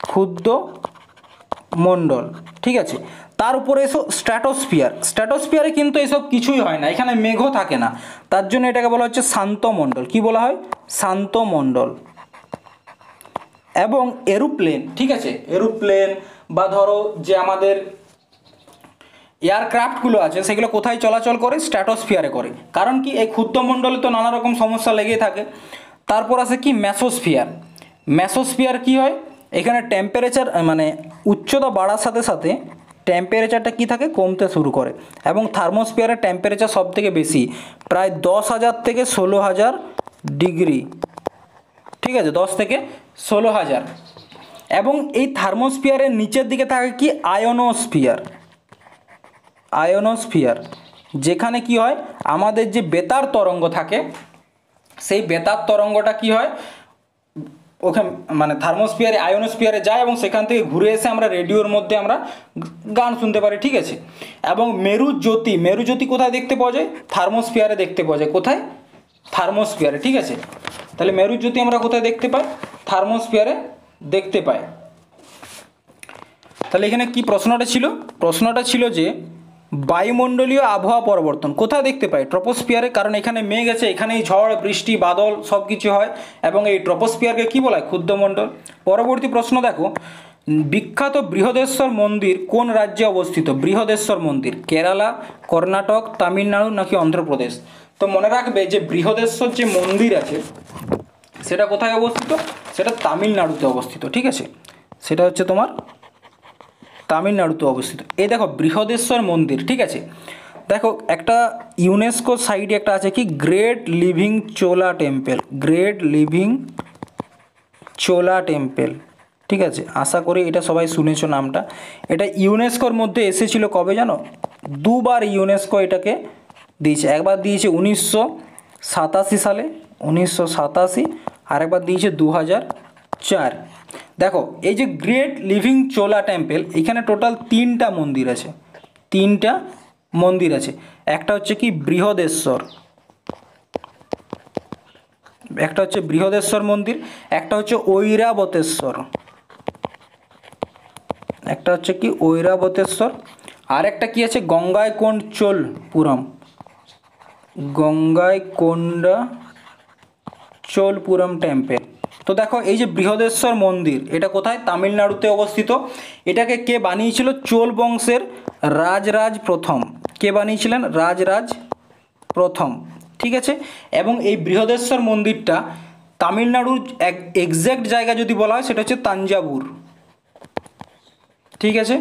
ক্ষুদ্রমণ্ডল, ঠিক আছে। তার উপরে এসো স্ট্র্যাটোস্ফিয়ার। স্ট্র্যাটোস্ফিয়ারে কিন্তু এসব কিছুই হয় না, এখানে মেঘও থাকে না, তার জন্য এটাকে বলা হচ্ছে শান্ত মণ্ডল। কি বলা হয়, শান্ত মণ্ডল। এবং এরোপ্লেন, ঠিক আছে, এরোপ্লেন বা ধরো যে আমাদের এয়ারক্রাফটগুলো আছে সেগুলো কোথায় চলাচল করে, স্ট্র্যাটোস্ফিয়ারে করে। কারণ কি, এই ক্ষুদ্রমণ্ডলে তো নানা রকম সমস্যা লেগেই থাকে। তারপর আছে কি মেসোস্ফিয়ার। মেসোস্ফিয়ার কি হয়, এখানে টেম্পারেচার মানে উচ্চতা বাড়ার সাথে সাথে টেম্পারেচারটা কি থাকে, কমতে শুরু করে। এবং থার্মোস্ফিয়ারের টেম্পারেচার সব থেকে বেশি, প্রায় 10,000 থেকে 16,000 ডিগ্রি, ঠিক আছে, 10 থেকে 16,000। এবং এই থার্মোস্ফিয়ারের নিচের দিকে থাকে কি আয়োনোস্ফিয়ার। আয়োনোস্ফিয়ার, যেখানে কি হয়, আমাদের যে বেতার তরঙ্গ থাকে, সেই বেতার তরঙ্গটা কি হয় ওখানে মানে থার্মোস্ফিয়ারে আয়োনোস্ফিয়ারে যায় এবং সেখান থেকে ঘুরে এসে আমরা রেডিওর মধ্যে আমরা গান শুনতে পারি, ঠিক আছে। এবং মেরুজ্যোতি কোথায় দেখতে পাওয়া যায়, থার্মোস্ফিয়ারে দেখতে পাওয়া যায়। কোথায়, থার্মোস্ফিয়ারে, ঠিক আছে। তাহলে মেরুজ্যোতি আমরা কোথায় দেখতে পাই, থার্মোস্ফিয়ারে দেখতে পাই। তাহলে এখানে কি প্রশ্নটা ছিল, প্রশ্নটা ছিল যে বায়ুমণ্ডলীয় আবহাওয়া পরিবর্তন কোথায় দেখতে পাই, ট্রপোস্ফিয়ারে। কারণ এখানে মেঘ আছে, এখানেই ঝড় বৃষ্টি বাদল সব কিছু হয়। এবং এই ট্রপোস্ফিয়ারকে কি বলা হয়, ক্ষুদ্রমণ্ডল। পরবর্তী প্রশ্ন দেখো, বিখ্যাত বৃহদেশ্বর মন্দির কোন রাজ্যে অবস্থিত। বৃহদেশ্বর মন্দির কেরালা, কর্ণাটক, তামিলনাড়ু নাকি অন্ধ্রপ্রদেশ। তো মনে রাখবে যে বৃহদেশ্বর যে মন্দির আছে সেটা কোথায় অবস্থিত, সেটা তামিলনাড়ুতে অবস্থিত, ঠিক আছে। সেটা হচ্ছে তোমার তামিলনাড়ুতে অবস্থিত। এই দেখো বৃহদেশ্বর মন্দির, ঠিক আছে। দেখো একটা ইউনেস্কো সাইটে একটা আছে কি গ্রেট লিভিং চোলা টেম্পল, গ্রেট লিভিং চোলা টেম্পল, ঠিক আছে। আশা করি এটা সবাই শুনেছো নামটা। এটা ইউনেস্কোর মধ্যে এসেছিল কবে জানো, দুবার ইউনেস্কো এটাকে দিয়েছে। একবার দিয়েছে 1987 সালে, 1987, আরেকবার দিয়েছে 2004। দেখো এই যে গ্রেট লিভিং চোলা টেম্পল, এখানে টোটাল 3টা মন্দির আছে, 3টা মন্দির আছে। একটা হচ্ছে কি বৃহদেশ্বর, একটা হচ্ছে বৃহদেশ্বর মন্দির, একটা হচ্ছে ঐরাবতেশ্বর, একটা হচ্ছে কি ঐরাবতেশ্বর, আর একটা কি আছে গঙ্গাইকোন্ডচোলপুরম, গঙ্গাইকোন্ডচোলপুরম টেম্পল। তো দেখো এই যে বৃহদেশ্বর মন্দির, এটা কোথায়, তামিলনাড়ুতে অবস্থিত। এটাকে কে বানিয়েছিল, চোল বংশের রাজরাজ প্রথম। কে বানিয়েছিলেন, রাজরাজ প্রথম, ঠিক আছে। এবং এই বৃহদেশ্বর মন্দিরটা তামিলনাড়ুর এক্স্যাক্ট জায়গা যদি বলা হয় সেটা হচ্ছে তাঞ্জাবুর, ঠিক আছে।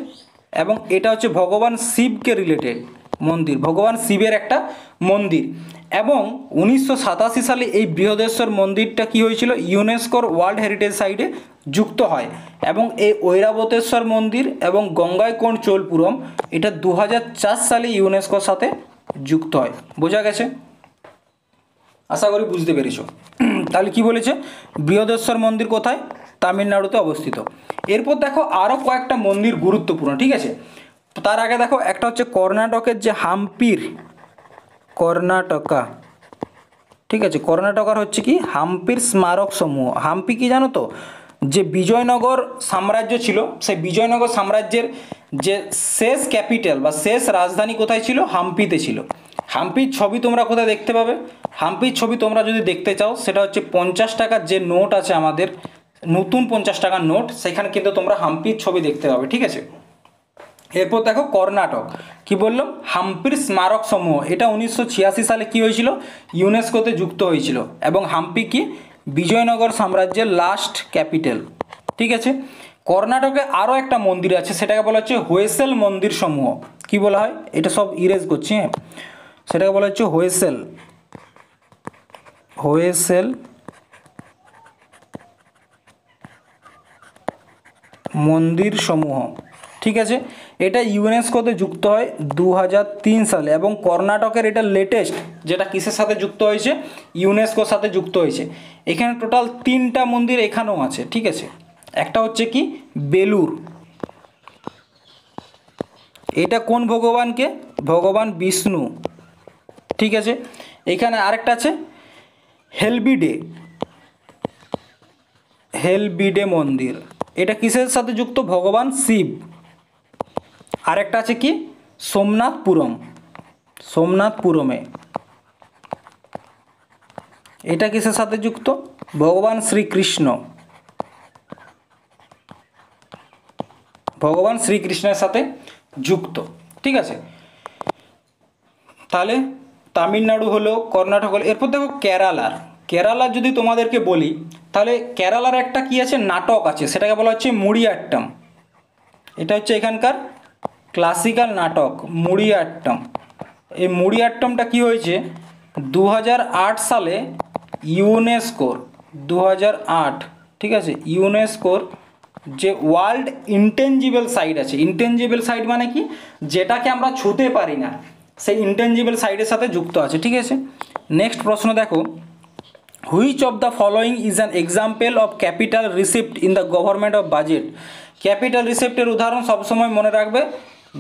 এবং এটা হচ্ছে ভগবান শিবকে রিলেটেড মন্দির, ভগবান শিবের একটা মন্দির। এবং 1987 সালে এই বৃহদেশ্বর মন্দিরটা কি হয়েছিল, ইউনেস্কোর ওয়ার্ল্ড হেরিটেজ সাইটে যুক্ত হয়। এবং এই ঐরাবতেশ্বর মন্দির এবং গঙ্গাইকোন্ড চোলপুরম এটা 2004 সালে ইউনেস্কোর সাথে যুক্ত হয়। বোঝা গেছে? আশা করি বুঝতে পেরেছো। তাহলে কি বলেছে, বৃহদেশ্বর মন্দির কোথায়, তামিলনাড়ুতে অবস্থিত। এরপর দেখো আরও কয়েকটা মন্দির গুরুত্বপূর্ণ, ঠিক আছে। তার আগে দেখো একটা হচ্ছে কর্ণাটকের যে হাম্পির, কর্ণাটকা, ঠিক আছে, কর্ণাটকার হচ্ছে কি হাম্পির স্মারক সমূহ। হাম্পি কি জানো তো, যে বিজয়নগর সাম্রাজ্য ছিল, সেই বিজয়নগর সাম্রাজ্যের যে শেষ ক্যাপিটাল বা শেষ রাজধানী কোথায় ছিল, হাম্পিতে ছিল। হাম্পির ছবি তোমরা কোথায় দেখতে পাবে, হাম্পির ছবি তোমরা যদি দেখতে চাও সেটা হচ্ছে 50 টাকার যে নোট আছে আমাদের, নতুন 50 টাকার নোট, সেখানে কিন্তু তোমরা হাম্পির ছবি দেখতে পাবে, ঠিক আছে। এরপর দেখো কর্ণাটক, কি বললাম, হাম্পির স্মারক সমূহ, এটা 1986 সালে কি হয়েছিল, ইউনেস্কোতে যুক্ত হয়েছিল। এবং হাম্পি কি বিজয়নগর সাম্রাজ্যের লাস্ট ক্যাপিটাল, ঠিক আছে। কর্ণাটকে আরও একটা মন্দির আছে, সেটাকে বলা হচ্ছে হোয়েসেল মন্দির সমূহ। কি বলা হয়, এটা সব ইরেজ করছি, হ্যাঁ, সেটাকে বলা হচ্ছে হোয়েসেল, হোয়েসেল মন্দির সমূহ, ঠিক আছে। এটা ইউনেস্কোতে যুক্ত হয় 2003 সালে। এবং কর্ণাটকের এটা লেটেস্ট, যেটা কিসের সাথে যুক্ত হয়েছে, ইউনেস্কোর সাথে যুক্ত হয়েছে। এখানে টোটাল 3টা মন্দির এখানেও আছে, ঠিক আছে। একটা হচ্ছে কি বেলুর, এটা কোন ভগবানকে, ভগবান বিষ্ণু, ঠিক আছে। এখানে আরেকটা আছে হেলবিডে, হেলবিডে মন্দির, এটা কিসের সাথে যুক্ত, ভগবান শিব। আরেকটা আছে কি সোমনাথপুরম, সোমনাথপুরমে, এটা কিসের সাথে যুক্ত, ভগবান শ্রীকৃষ্ণ, ভগবান শ্রীকৃষ্ণের সাথে যুক্ত, ঠিক আছে। তাহলে তামিলনাড়ু হলো, কর্ণাটক হলো। এরপর দেখো কেরালার, কেরালার যদি তোমাদেরকে বলি, তাহলে কেরালার একটা কি আছে, নাটক আছে, সেটাকে বলা হচ্ছে মুড়িয়াট্টম। এটা হচ্ছে এখানকার ক্লাসিক্যাল নাটক মুড়িয়াট্টম। এই মুড়িয়াট্টমটা কি হয়েছে 2008 সালে ইউনেস্কোর, 2008, ঠিক আছে, ইউনেস্কোর যে ওয়ার্ল্ড ইনটেনজিবল সাইট আছে, ইনটেনজিবল সাইট মানে কি, যেটাকে আমরা ছুঁতে পারি না, সেই ইনটেনজিবল সাইটের সাথে যুক্ত আছে, ঠিক আছে। নেক্সট প্রশ্ন দেখো, which of the following is an example of capital receipt in the government of budget. Capital রিসিপ্টের উদাহরণ সবসময় মনে রাখবে,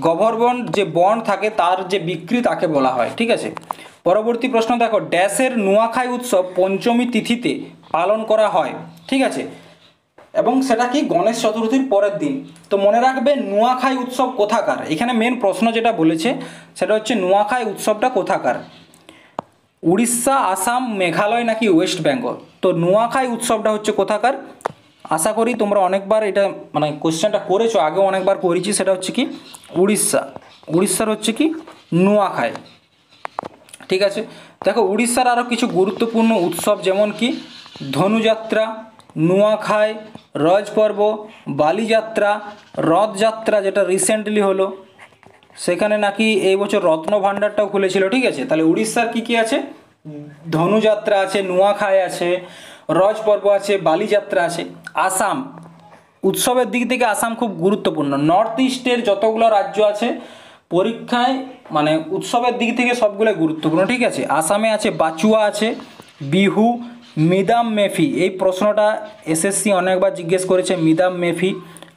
গভর্নমেন্ট যে বন্ড থাকে তার যে বিক্রি তাকে বলা হয়, ঠিক আছে। পরবর্তী প্রশ্ন দেখো, ড্যাশের নুয়াখাই উৎসব পঞ্চমী তিথিতে পালন করা হয়, ঠিক আছে, এবং সেটা কি গণেশ চতুর্থীর পরের দিন। তো মনে রাখবে নুয়াখাই উৎসব কোথাকার, এখানে মেন প্রশ্ন যেটা বলেছে সেটা হচ্ছে নুয়াখাই উৎসবটা কোথাকার, উড়িষ্যা, আসাম, মেঘালয় নাকি ওয়েস্ট বেঙ্গল। তো নুয়াখাই উৎসবটা হচ্ছে কোথাকার, আশা করি তোমরা অনেকবার এটা মানে কোশ্চেনটা করেছো, আগেও অনেকবার করেছি, সেটা হচ্ছে কি উড়িষ্যা, উড়িষ্যার হচ্ছে কি নুয়াখাই, ঠিক আছে। দেখো উড়িষ্যার আরও কিছু গুরুত্বপূর্ণ উৎসব যেমন কি ধনুযাত্রা, নুয়াখাই, রজ পর্ব, বালিযাত্রা, রথযাত্রা যেটা রিসেন্টলি হলো, সেখানে নাকি এই বছর রত্ন ভাণ্ডারটাও খুলেছিল, ঠিক আছে। তাহলে উড়িষ্যার কী কী আছে, ধনুযাত্রা আছে, নুয়াখাই আছে, রজ পর্ব আছে, বালিযাত্রা আছে। আসাম, উৎসবের দিক থেকে আসাম খুব গুরুত্বপূর্ণ। নর্থ ইস্টের যতগুলো রাজ্য আছে পরীক্ষায় মানে উৎসবের দিক থেকে সবগুলো গুরুত্বপূর্ণ, ঠিক আছে। আসামে আছে বাচুয়া আছে, বিহু, মিদাম মেফি, এই প্রশ্নটা এসএসসি অনেকবার জিজ্ঞেস করেছে, মিদাম মেফি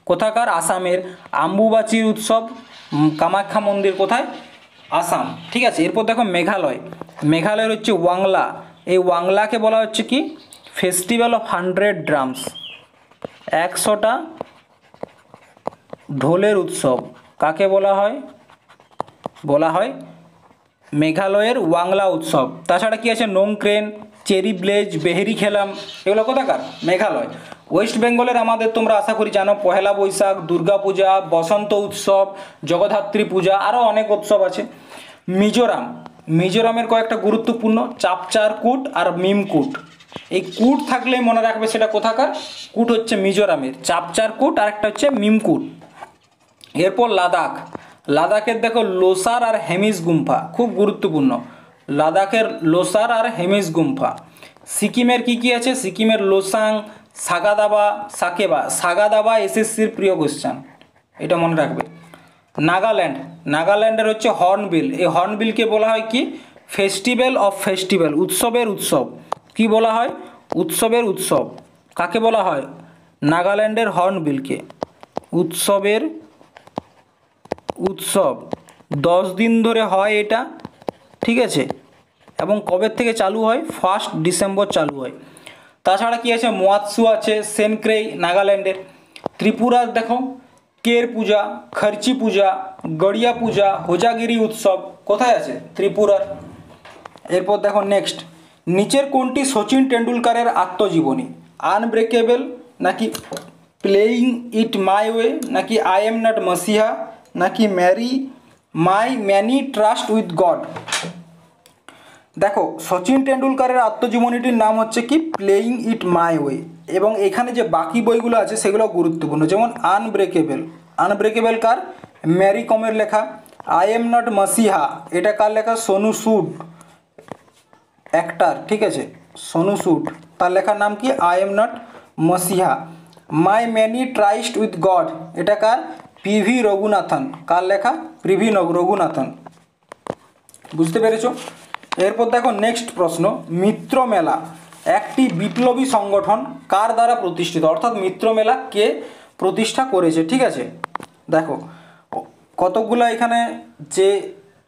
কোথাকার, আসামের। আম্বুবাচির উৎসব, কামাখ্যা মন্দির কোথায়, আসাম, ঠিক আছে। এরপর দেখো মেঘালয়, মেঘালয়ের হচ্ছে ওয়াংলা, এই ওয়াংলাকে বলা হচ্ছে কি ফেস্টিভ্যাল অফ 100 ড্রামস, 100টা ঢোলের উৎসব, কাকে বলা হয়, বলা হয় মেঘালয়ের ওয়াংলা উৎসব। তাছাড়া কি আছে নোংক্রেন, চেরি ব্লেজ, বেহেরি খেলাম, এগুলো কোথাকার, মেঘালয়। ওয়েস্ট বেঙ্গলের আমাদের তোমরা আশা করি জানো পহেলা বৈশাখ, দুর্গা পূজা, বসন্ত উৎসব, জগদ্ধাত্রী পূজা, আরও অনেক উৎসব আছে। মিজোরাম, মিজোরামের কয়েকটা গুরুত্বপূর্ণ চাপচার কুট আর মিমকুট, এই কুট থাকলেই মনে রাখবে সেটা কোথাকার, কুট হচ্ছে মিজোরামের, চাপচার কুট আর একটা হচ্ছে মিমকুট। এরপর লাদাখ, লাদাখের দেখো লোসার আর হেমিস গুম্ফা খুব গুরুত্বপূর্ণ, লাদাখের লোসার আর হেমিস গুম্ফা। সিকিমের কি কি আছে? সিকিমের লোসাং, সাগাদাবা, সাকেবা। সাগাদাবা এসএসসির প্রিয় কোশ্চেন, এটা মনে রাখবে। নাগাল্যান্ড, নাগাল্যান্ডের হচ্ছে হর্নবিল। এই হর্নবিলকে বলা হয় কি? ফেস্টিভ্যাল অফ ফেস্টিভ্যাল, উৎসবের উৎসব। কি বলা হয়? উৎসবের উৎসব। কাকে বলা হয়? নাগাল্যান্ডের হর্নবিলকে উৎসবের উৎসব। 10 দিন ধরে হয় এটা, ঠিক আছে, এবং কবে থেকে চালু হয়? 1 ডিসেম্বর চালু হয়। তাছাড়া কি আছে? মোয়াৎসু আছে, সেনক্রেই নাগাল্যান্ডের। ত্রিপুরার দেখো কের পূজা, খরচি পূজা, গড়িয়া পূজা, হোজাগিরি উৎসব কোথায় আছে? ত্রিপুরার। এরপর দেখো নেক্সট, নিচের কোনটি সচিন টেন্ডুলকারের আত্মজীবনী? আনব্রেকেবল নাকি প্লেয়িং ইট মাই ওয়ে নাকি আই এম নট মাসিহা নাকি ম্যানি ট্রাস্ট উইথ গড? দেখো সচিন টেন্ডুলকারের আত্মজীবনীটির নাম হচ্ছে কি? Playing it my way. এবং এখানে যে বাকি বইগুলো আছে সেগুলো গুরুত্বপূর্ণ, যেমন আনব্রেকেবল। আনব্রেকেবল কার? ম্যারি কমের লেখা। আই এম নট মাসিহা, এটা কার লেখা? সোনু সুড, অ্যাক্টার, ঠিক আছে, সোনু সুড, তার লেখার নাম কি? I am not messiah. My many trust with God, এটা কার? পিভি রঘুনাথন। কার লেখা? পিভি রঘুনাথন। বুঝতে পেরেছো? এরপর দেখো নেক্সট প্রশ্ন, মিত্র মেলা একটি বিপ্লবী সংগঠন কার দ্বারা প্রতিষ্ঠিত? অর্থাৎ মিত্র মেলা কে প্রতিষ্ঠা করেছে? ঠিক আছে, দেখো কতগুলো এখানে যে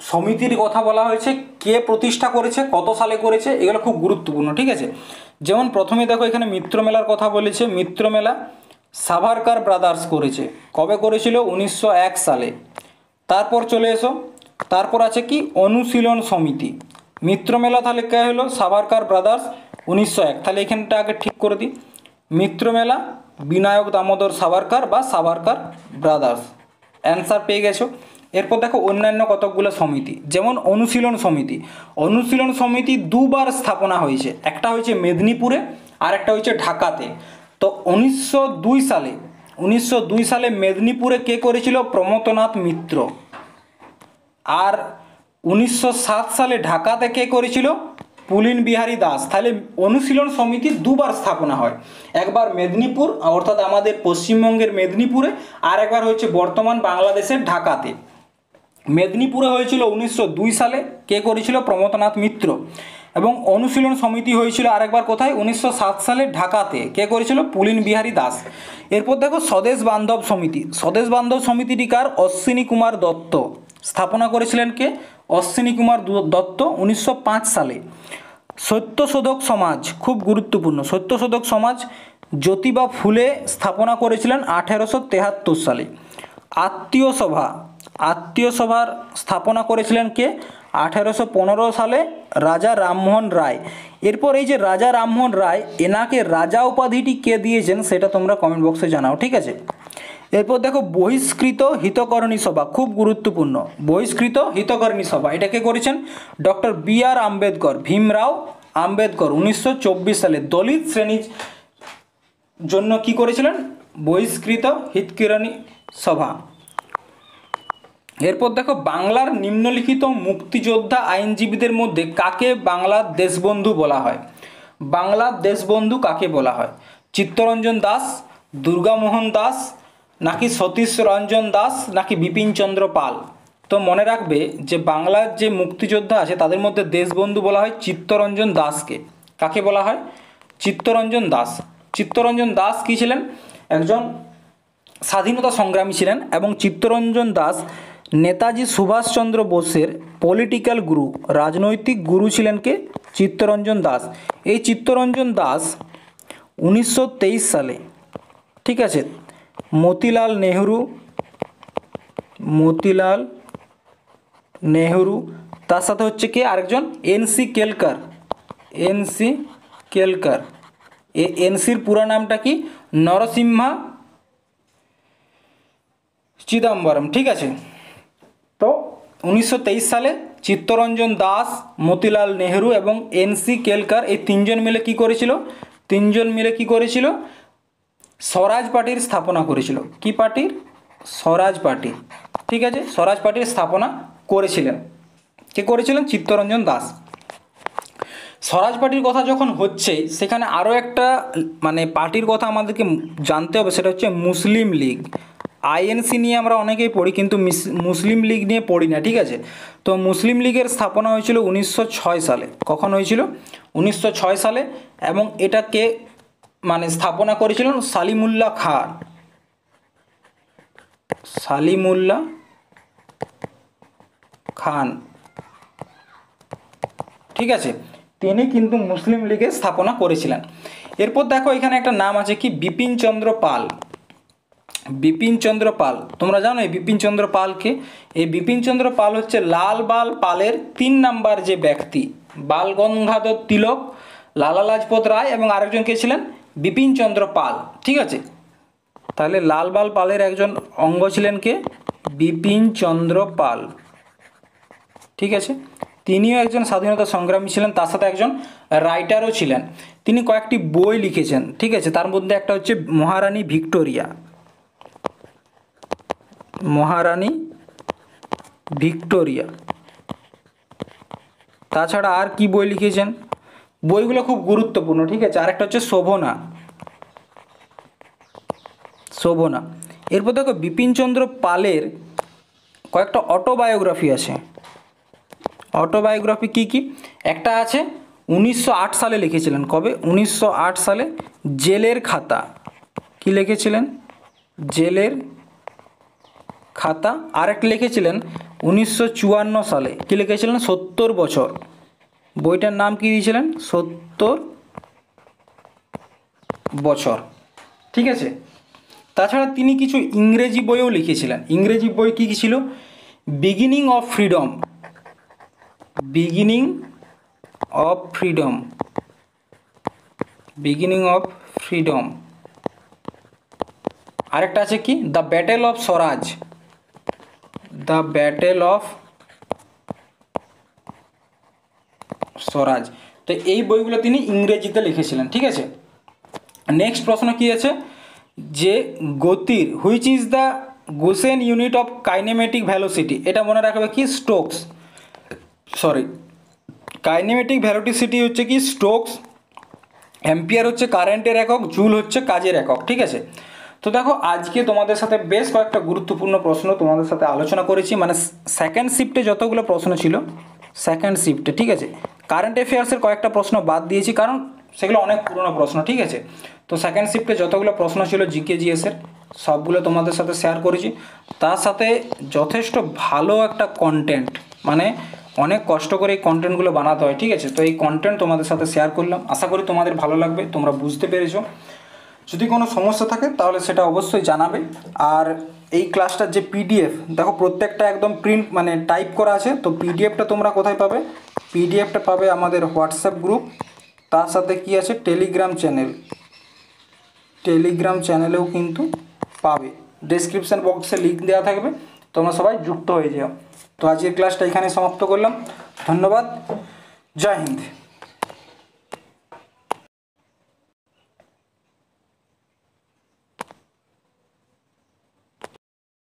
সমিতির কথা বলা হয়েছে, কে প্রতিষ্ঠা করেছে, কত সালে করেছে, এগুলো খুব গুরুত্বপূর্ণ, ঠিক আছে। যেমন প্রথমে দেখো এখানে মিত্র মেলার কথা বলেছে। মিত্র মেলা সাভারকার ব্রাদার্স করেছে। কবে করেছিল? 1901 সালে। তারপর চলে এসো, তারপর আছে কি? অনুশীলন সমিতি। মিত্র মেলা তাহলে কে হলো? সাভারকার ব্রাদার্স, 1901। তাহলে এখানটা আগে ঠিক করে দিই, মিত্র মেলা বিনায়ক দামোদর সাভারকার বা সাভারকার ব্রাদার্স, অ্যান্সার পেয়ে গেছো। এরপর দেখো অন্যান্য কতকগুলো সমিতি, যেমন অনুশীলন সমিতি। অনুশীলন সমিতি দুবার স্থাপনা হয়েছে, একটা হয়েছে মেদিনীপুরে আর একটা হয়েছে ঢাকাতে। তো 1902 সালে মেদিনীপুরে কে করেছিল? প্রমথনাথ মিত্র। আর 1907 সালে ঢাকাতে কে করেছিল? পুলিন বিহারী দাস। তাহলে অনুশীলন সমিতি দুবার স্থাপনা হয়, একবার মেদিনীপুর অর্থাৎ আমাদের পশ্চিমবঙ্গের মেদিনীপুরে, আর একবার হচ্ছে বর্তমান বাংলাদেশের ঢাকাতে। মেদিনীপুরে হয়েছিল 1902 সালে, কে করেছিল? প্রমথনাথ মিত্র। এবং অনুশীলন সমিতি হয়েছিল আরেকবার কোথায়? 1907 সালে ঢাকাতে, কে করেছিল? পুলিন বিহারী দাস। এরপর দেখো স্বদেশ বান্ধব সমিতি। স্বদেশ বান্ধব সমিতিটি কার? অশ্বিনী কুমার দত্ত। স্থাপনা করেছিলেন কে? অশ্বিনী কুমার দত্ত, 1905 সালে। সত্যশোধক সমাজ খুব গুরুত্বপূর্ণ। সত্যশোধক সমাজ জ্যোতিবা ফুলে স্থাপনা করেছিলেন 1873 সালে। আত্মীয় সভা, আত্মীয় সভার স্থাপনা করেছিলেন কে? 1815 সালে রাজা রামমোহন রায়। এরপর এই যে রাজা রামমোহন রায়, এনাকে রাজা উপাধিটি কে দিয়েছেন সেটা তোমরা কমেন্ট বক্সে জানাও, ঠিক আছে। এরপর দেখো বহিষ্কৃত হিতকরণী সভা, খুব গুরুত্বপূর্ণ। বহিষ্কৃত হিতকরণী সভা এটাকে করেছেন ডক্টর বি.আর. আম্বেদকর, ভীমরাও আম্বেদকর, 1924 সালে। দলিত শ্রেণীর জন্য কি করেছিলেন? বহিষ্কৃত হিতকরণী সভা। এরপর দেখো বাংলার নিম্নলিখিত মুক্তিযোদ্ধা আইনজীবীদের মধ্যে কাকে বাংলার দেশবন্ধু বলা হয়? বাংলার দেশবন্ধু কাকে বলা হয়? চিত্তরঞ্জন দাস, দুর্গামোহন দাস নাকি সতীশ রঞ্জন দাস নাকি বিপিনচন্দ্র পাল? তো মনে রাখবে যে বাংলার যে মুক্তিযোদ্ধা আছে তাদের মধ্যে দেশবন্ধু বলা হয় চিত্তরঞ্জন দাসকে। কাকে বলা হয়? চিত্তরঞ্জন দাস। চিত্তরঞ্জন দাস কী ছিলেন? একজন স্বাধীনতা সংগ্রামী ছিলেন এবং চিত্তরঞ্জন দাস নেতাজি সুভাষচন্দ্র বোসের পলিটিক্যাল গুরু, রাজনৈতিক গুরু ছিলেন কে? চিত্তরঞ্জন দাস। এই চিত্তরঞ্জন দাস 1923 সালে, ঠিক আছে, মতিলাল নেহরু, তার সাথে হচ্ছে কি আরেকজন এনসি কেলকার। এনসির পুরো নামটা কি? নরসিম্হা চিদম্বরম, ঠিক আছে। তো 1923 সালে চিত্তরঞ্জন দাস, মতিলাল নেহরু এবং এনসি কেলকার এই তিনজন মিলে কি করেছিল? স্বরাজ পার্টির স্থাপনা করেছিল। কি পার্টির? স্বরাজ পার্টি, ঠিক আছে, স্বরাজ পার্টির স্থাপনা করেছিলেন। কে করেছিলেন? চিত্তরঞ্জন দাস। স্বরাজ পার্টির কথা যখন হচ্ছে সেখানে আরও একটা মানে পার্টির কথা আমাদেরকে জানতে হবে, সেটা হচ্ছে মুসলিম লীগ। আইএনসি নিয়ে আমরা অনেকেই পড়ি কিন্তু মুসলিম লীগ নিয়ে পড়ি না, ঠিক আছে। তো মুসলিম লীগের স্থাপনা হয়েছিল 1906 সালে। কখন হয়েছিল? 1906 সালে। এবং এটাকে মানে স্থাপনা করেছিলেন সালিমুল্লাহ খান। সালিমুল্লাহ খান, ঠিক আছে, তিনি কিন্তু মুসলিম লীগের স্থাপনা করেছিলেন। এরপর দেখো এখানে একটা নাম আছে কি, বিপিন চন্দ্র পাল। বিপিন চন্দ্র পাল, তোমরা জানো এই বিপিন চন্দ্র পালকে? এই বিপিন চন্দ্র পাল হচ্ছে লাল বাল পালের 3 নাম্বার যে ব্যক্তি। বাল গঙ্গাধর তিলক, লালা লাজপত রায় এবং আরেকজন কে ছিলেন? বিপিন চন্দ্র পাল, ঠিক আছে। তাহলে লাল বাল পালের একজন অঙ্গ ছিলেন কে? বিপিন চন্দ্র পাল, ঠিক আছে। তিনিও একজন স্বাধীনতা সংগ্রামী ছিলেন, তার সাথে একজন রাইটারও ছিলেন। তিনি কয়েকটি বই লিখেছেন, ঠিক আছে। তার মধ্যে একটা হচ্ছে মহারানী ভিক্টোরিয়া, মহারানী ভিক্টোরিয়া। তাছাড়া আর কি বই লিখেছেন? বইগুলো খুব গুরুত্বপূর্ণ, ঠিক আছে। আরেকটা হচ্ছে শোভনা, শোভনা। এরপর দেখো বিপিনচন্দ্র পালের কয়েকটা অটোবায়োগ্রাফি আছে। অটোবায়োগ্রাফি কি কি? একটা আছে 1908 সালে লিখেছিলেন। কবে? 1908 সালে, জেলের খাতা। কি লিখেছিলেন? জেলের খাতা। আরেকটা লিখেছিলেন 1954 সালে। কি লিখেছিলেন? 70 বছর। বইটার নাম কি দিয়েছিলেন? 70 বছর, ঠিক আছে। তাছাড়া তিনি কিছু ইংরেজি বইও লিখেছিলেন। ইংরেজি বই কী কী ছিল? Beginning of freedom, beginning of freedom, beginning of freedom. আরেকটা আছে কি, the battle of Swaraj, the battle of Swaraj. তো এই বইগুলো তিনি ইংরেজিতে লিখেছিলেন, ঠিক আছে। নেক্সট প্রশ্ন কি আছে, যে গতির which is the Goshen unit of kinematic velocity. এটা মনে রাখবে কি, স্টোকস, সরি, কাইনেমেটিক ভ্যালোসিটি হচ্ছে কি স্টোকস, অ্যাম্পিয়ার হচ্ছে কারেন্টের একক, জুল হচ্ছে কাজের একক, ঠিক আছে। তো দেখো আজকে তোমাদের সাথে বেশ কয়েকটা গুরুত্বপূর্ণ প্রশ্ন তোমাদের সাথে আলোচনা করেছি, মানে সেকেন্ড শিফটে যতগুলো প্রশ্ন ছিল সেকেন্ড শিফটে, ঠিক আছে। কারেন্ট অ্যাফেয়ার্সের কয়েকটা প্রশ্ন বাদ দিয়েছি কারণ সেগুলো অনেক পুরনো প্রশ্ন, ঠিক আছে। তো সেকেন্ড শিফটে যতগুলো প্রশ্ন ছিল জিকে জিএসের সবগুলো তোমাদের সাথে শেয়ার করেছি। তার সাথে যথেষ্ট ভালো একটা কন্টেন্ট, মানে অনেক কষ্ট করে এই কন্টেন্টগুলো বানাতে হয়, ঠিক আছে। তো এই কন্টেন্ট তোমাদের সাথে শেয়ার করলাম, আশা করি তোমাদের ভালো লাগবে, তোমরা বুঝতে পেরেছো। যদি কোনো সমস্যা থাকে তাহলে সেটা অবশ্যই জানাবে। আর এই ক্লাসটার যে পিডিএফ দেখো প্রত্যেকটা একদম প্রিন্ট মানে টাইপ করা আছে। তো পিডিএফটা তোমরা কোথায় পাবে? পিডিএফটা পাবে আমাদের হোয়াটসঅ্যাপ গ্রুপ, তার সাথে কি আছে টেলিগ্রাম চ্যানেল, টেলিগ্রাম চ্যানেলেও কিন্তু পাবে। ডেসক্রিপশান বক্সে লিঙ্ক দেওয়া থাকবে, তোমরা সবাই যুক্ত হয়ে যাও। তো আজকের ক্লাসটা এখানে সমাপ্ত করলাম। ধন্যবাদ, জয় হিন্দ।